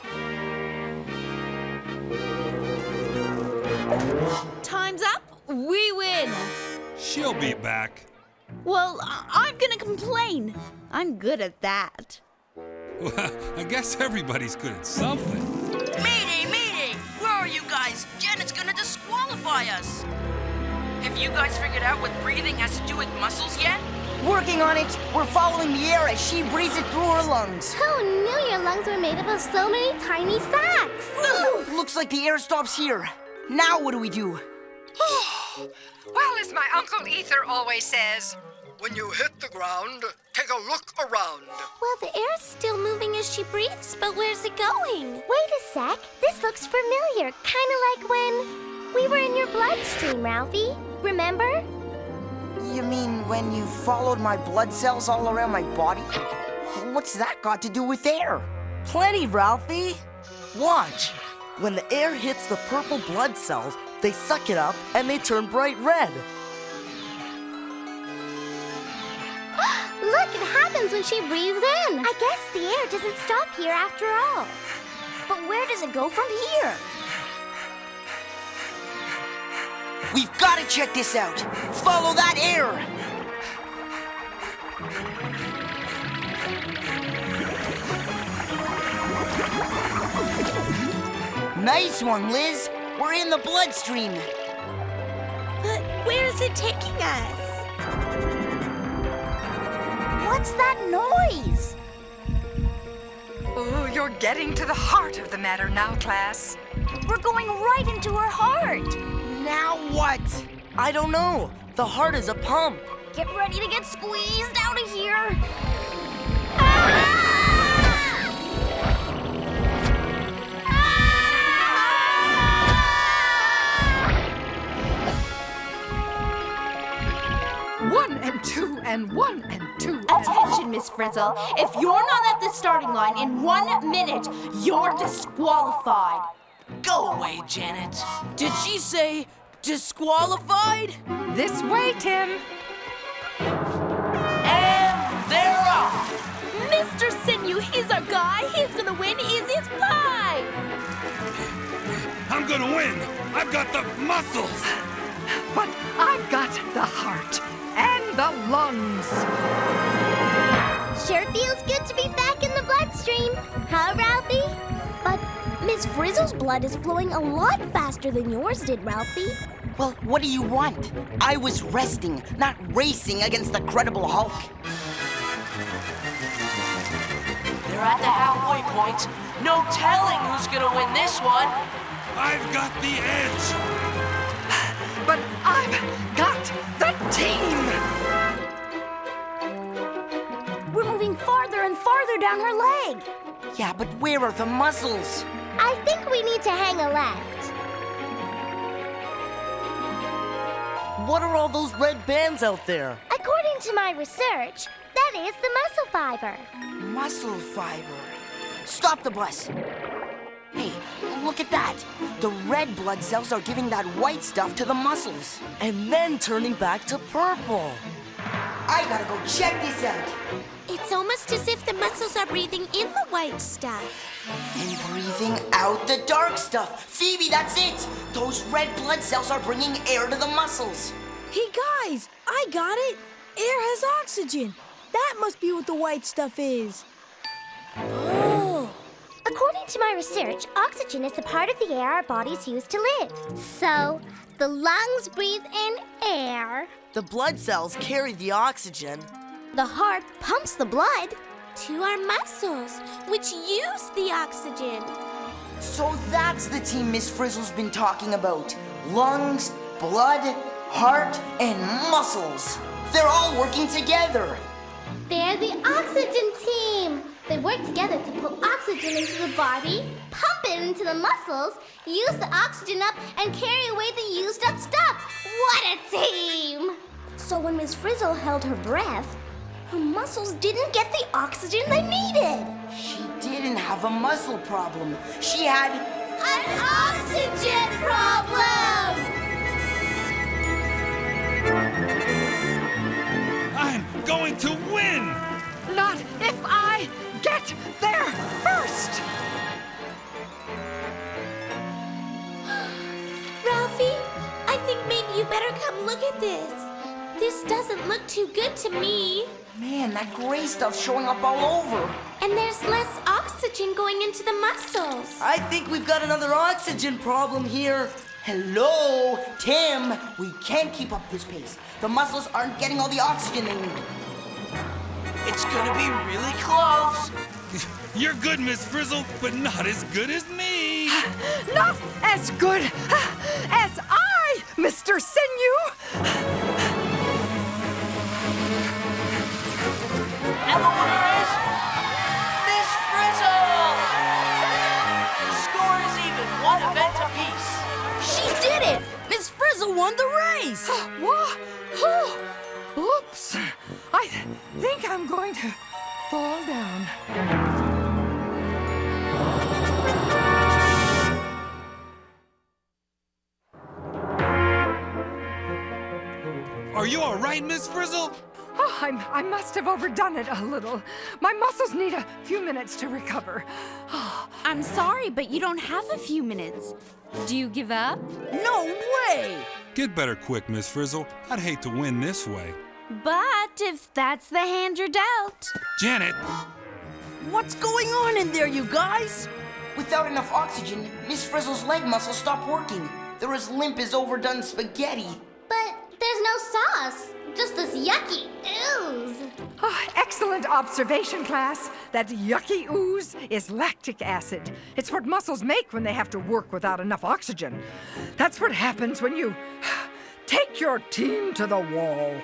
Time's up. We win. She'll be back. Well, I'm gonna complain. I'm good at that. Well, I guess everybody's good at something. Mayday, mayday! Where are you guys? Janet's gonna disqualify us. Have you guys figured out what breathing has to do with muscles yet? Working on it. We're following the air as she breathes it through her lungs. Who knew your lungs were made up of so many tiny sacs? Looks like the air stops here. Now what do we do? Well, as my Uncle Ether always says, when you hit the ground, take a look around. Well, the air's still moving as she breathes, but where's it going? Wait a sec. This looks familiar. Kind of like when we were in your bloodstream, Ralphie. Remember? You mean when you followed my blood cells all around my body? What's that got to do with air? Plenty, Ralphie. Watch. When the air hits the purple blood cells, they suck it up and they turn bright red. Look, it happens when she breathes in. I guess the air doesn't stop here after all. But where does it go from here? We've got to check this out. Follow that air. Nice one, Liz. We're in the bloodstream. But where is it taking us? What's that noise? Oh, you're getting to the heart of the matter now, class. We're going right into her heart. Now what? I don't know. The heart is a pump. Get ready to get squeezed out of here. One and two and one and two. Attention, Miss Frizzle. If you're not at the starting line in 1 minute, you're disqualified. Go away, Janet. Did she say disqualified? This way, Tim. And they're off. Mr. Sinew, he's our guy. He's gonna win easy as pie. I'm gonna win. I've got the muscles. But I've got the heart and the lungs. Sure feels good to be back in the bloodstream, huh, Ralphie? But Miss Frizzle's blood is flowing a lot faster than yours did, Ralphie. Well, what do you want? I was resting, not racing against the Credible Hulk. They're at the halfway point. No telling who's gonna win this one. I've got the edge. But I've got the team. We're moving farther and farther down her leg. Yeah, but where are the muscles? I think we need to hang a left. What are all those red bands out there? According to my research, that is the muscle fiber. Muscle fiber. Stop the bus. Hey, look at that. The red blood cells are giving that white stuff to the muscles. And then turning back to purple. I gotta go check this out. It's almost as if the muscles are breathing in the white stuff. And breathing out the dark stuff. Phoebe, that's it. Those red blood cells are bringing air to the muscles. Hey, guys, I got it. Air has oxygen. That must be what the white stuff is. Oh. According to my research, oxygen is the part of the air our bodies use to live. So, the lungs breathe in air. The blood cells carry the oxygen. The heart pumps the blood to our muscles, which use the oxygen. So that's the team Miss Frizzle's been talking about. Lungs, blood, heart, and muscles. They're all working together. They're the oxygen team. They work together to pull oxygen into the body, pump it into the muscles, use the oxygen up, and carry away the used up stuff. What a team! So when Miss Frizzle held her breath, her muscles didn't get the oxygen they needed. She didn't have a muscle problem. She had an oxygen problem! I'm going to win! Not if I get there first! Ralphie, I think maybe you better come look at this. This doesn't look too good to me. Man, that gray stuff's showing up all over. And there's less oxygen going into the muscles. I think we've got another oxygen problem here. Hello, Tim. We can't keep up this pace. The muscles aren't getting all the oxygen they need. It's gonna be really close. You're good, Miss Frizzle, but not as good as me. Not as good as I, Mr. Sinew. And the winner is Miss Frizzle! The score is even, one event apiece. She did it! Miss Frizzle won the race! What? Oh, oops. I think I'm going to fall down. Are you all right, Miss Frizzle? Oh, I must have overdone it a little. My muscles need a few minutes to recover. Oh. I'm sorry, but you don't have a few minutes. Do you give up? No way! Get better quick, Miss Frizzle. I'd hate to win this way. But if that's the hand you're dealt. Janet! What's going on in there, you guys? Without enough oxygen, Miss Frizzle's leg muscles stop working. They're as limp as overdone spaghetti. But there's no sauce, just this yucky ooze. Oh, excellent observation, class. That yucky ooze is lactic acid. It's what muscles make when they have to work without enough oxygen. That's what happens when you Take your team to the wall.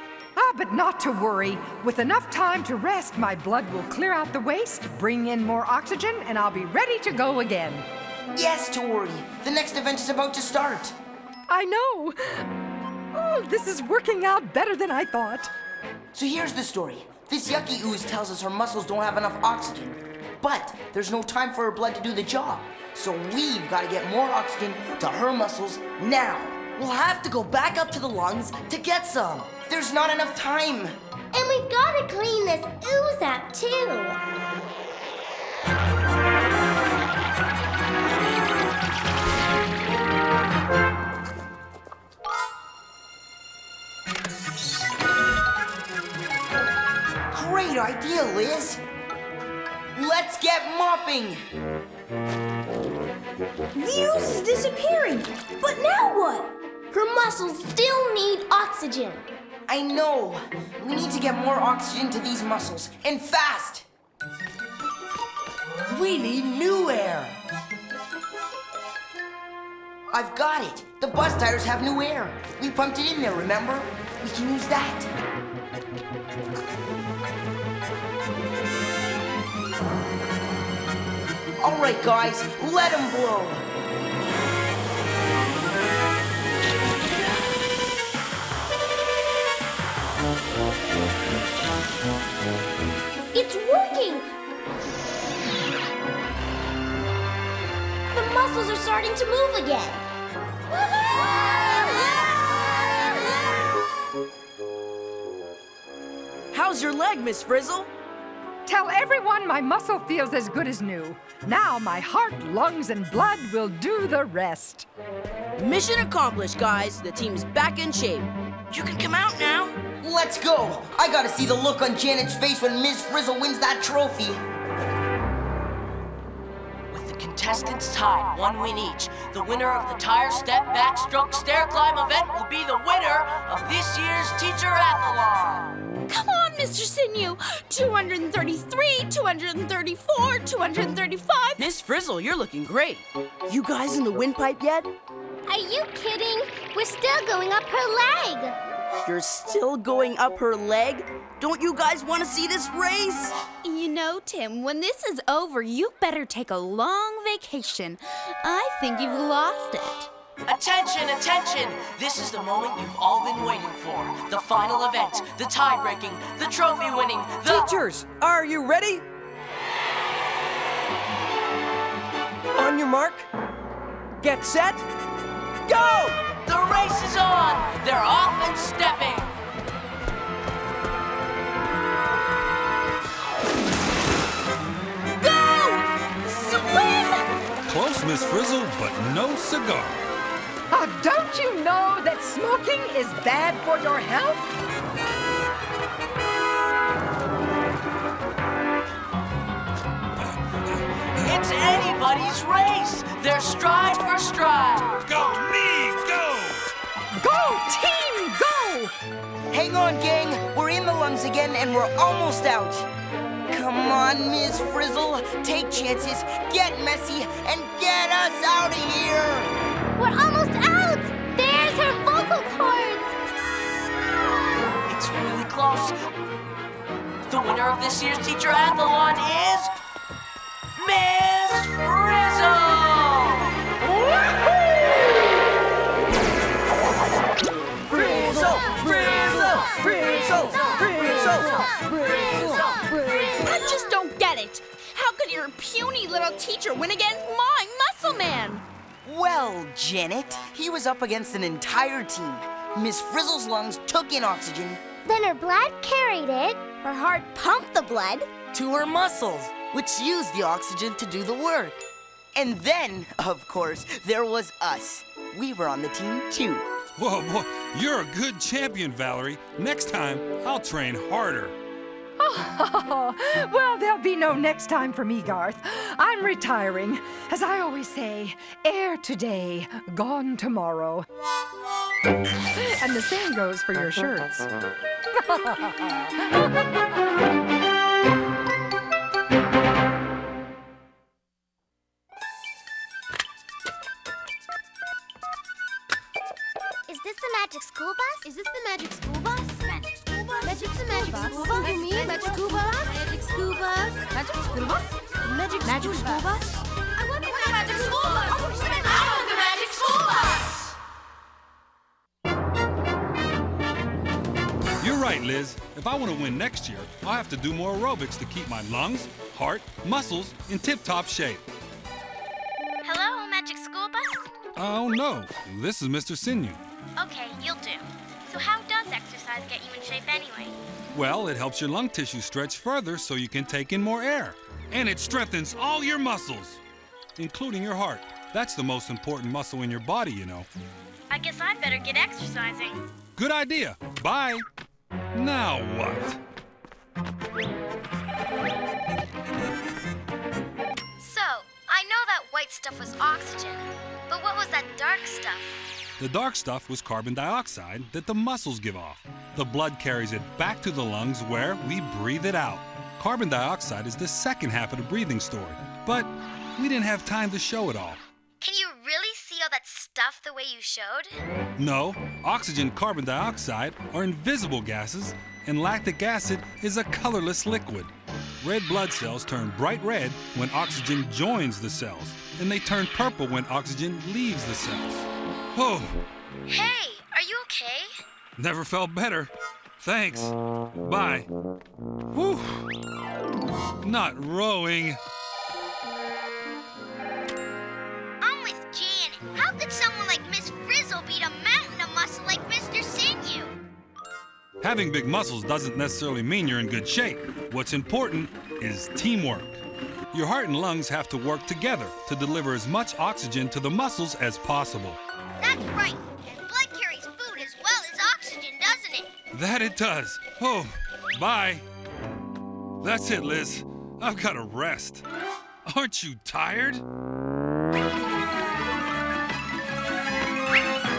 But not to worry. With enough time to rest, my blood will clear out the waste, bring in more oxygen, and I'll be ready to go again. Yes, Tori. The next event is about to start. I know. Oh, this is working out better than I thought. So here's the story. This yucky ooze tells us her muscles don't have enough oxygen. But there's no time for her blood to do the job. So we've got to get more oxygen to her muscles now. We'll have to go back up to the lungs to get some. There's not enough time. And we've got to clean this ooze up, too. Great idea, Liz. Let's get mopping. The ooze is disappearing. But now what? Her muscles still need oxygen. I know. We need to get more oxygen to these muscles, and fast. We need new air. I've got it. The bus tires have new air. We pumped it in there, remember? We can use that. All right, guys, let them blow. It's working! The muscles are starting to move again. How's your leg, Miss Frizzle? Tell everyone my muscle feels as good as new. Now my heart, lungs, and blood will do the rest. Mission accomplished, guys. The team's back in shape. You can come out now. Let's go! I gotta see the look on Janet's face when Ms. Frizzle wins that trophy. With the contestants tied, 1 win each, the winner of the tire step, backstroke, stair climb event will be the winner of this year's Teacher-athlon. Come on, Mr. Sinew. 233, 234, 235. Miss Frizzle, you're looking great. You guys in the windpipe yet? Are you kidding? We're still going up her leg. You're still going up her leg? Don't you guys want to see this race? You know, Tim, when this is over, you better take a long vacation. I think you've lost it. Attention, attention! This is the moment you've all been waiting for. The final event, the tie-breaking, the trophy-winning, the... Teachers, are you ready? On your mark, get set, go! The race is on! They're off and stepping! Go! Swim! Close, Miss Frizzle, but no cigar. Don't you know that smoking is bad for your health? It's anybody's race! They're stride for stride! Go, me, go! Go, team, go! Hang on, gang. We're in the lungs again, and we're almost out. Come on, Ms. Frizzle. Take chances, get messy, and get us out of here. We're almost out! There's her vocal cords! It's really close. The winner of this year's Teacher-athlon is... Miss Frizzle! Frizzle! Frizzle! Frizzle! Frizzle! Frizzle! I just don't get it. How could your puny little teacher win against my muscle man? Well, Janet, he was up against an entire team. Miss Frizzle's lungs took in oxygen. Then her blood carried it. Her heart pumped the blood. To her muscles, which used the oxygen to do the work. And then, of course, there was us. We were on the team, too. Whoa, boy, you're a good champion, Valerie. Next time, I'll train harder. Oh, well, there'll be no next time for me, Garth. I'm retiring. As I always say, air today, gone tomorrow. And the same goes for your shirts. Is this the magic school bus? Is this the magic school bus? Magic school bus? Magic school bus? You mean magic school bus? Magic school bus? Magic school bus? Magic school bus? I want the magic school bus! I want the magic school bus! You're right, Liz. If I want to win next year, I'll have to do more aerobics to keep my lungs, heart, muscles in tip-top shape. Hello, Magic School Bus? Oh, no. This is Mr. Sinew. Okay, you'll do. So how does exercise get you in shape anyway? Well, it helps your lung tissue stretch further so you can take in more air. And it strengthens all your muscles, including your heart. That's the most important muscle in your body, you know. I guess I'd better get exercising. Good idea. Bye. Now what? So, I know that white stuff was oxygen, but what was that dark stuff? The dark stuff was carbon dioxide that the muscles give off. The blood carries it back to the lungs where we breathe it out. Carbon dioxide is the second half of the breathing story, but we didn't have time to show it all. Can you really see all that stuff the way you showed? No, oxygen and carbon dioxide are invisible gases, and lactic acid is a colorless liquid. Red blood cells turn bright red when oxygen joins the cells, and they turn purple when oxygen leaves the cells. Oh, Hey, are you okay? never felt better. Thanks. Bye. Whew. Not rowing. I'm with Janet. How could someone like Miss Frizzle beat a mountain of muscle like Mr. Sinew? Having big muscles doesn't necessarily mean you're in good shape. What's important is teamwork. Your heart and lungs have to work together to deliver as much oxygen to the muscles as possible. That's right. And blood carries food as well as oxygen, doesn't it? That it does. Oh, bye. That's it, Liz. I've got to rest. Aren't you tired?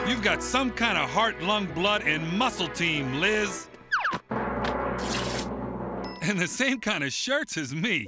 You've got some kind of heart, lung, blood, and muscle team, Liz. And the same kind of shirts as me.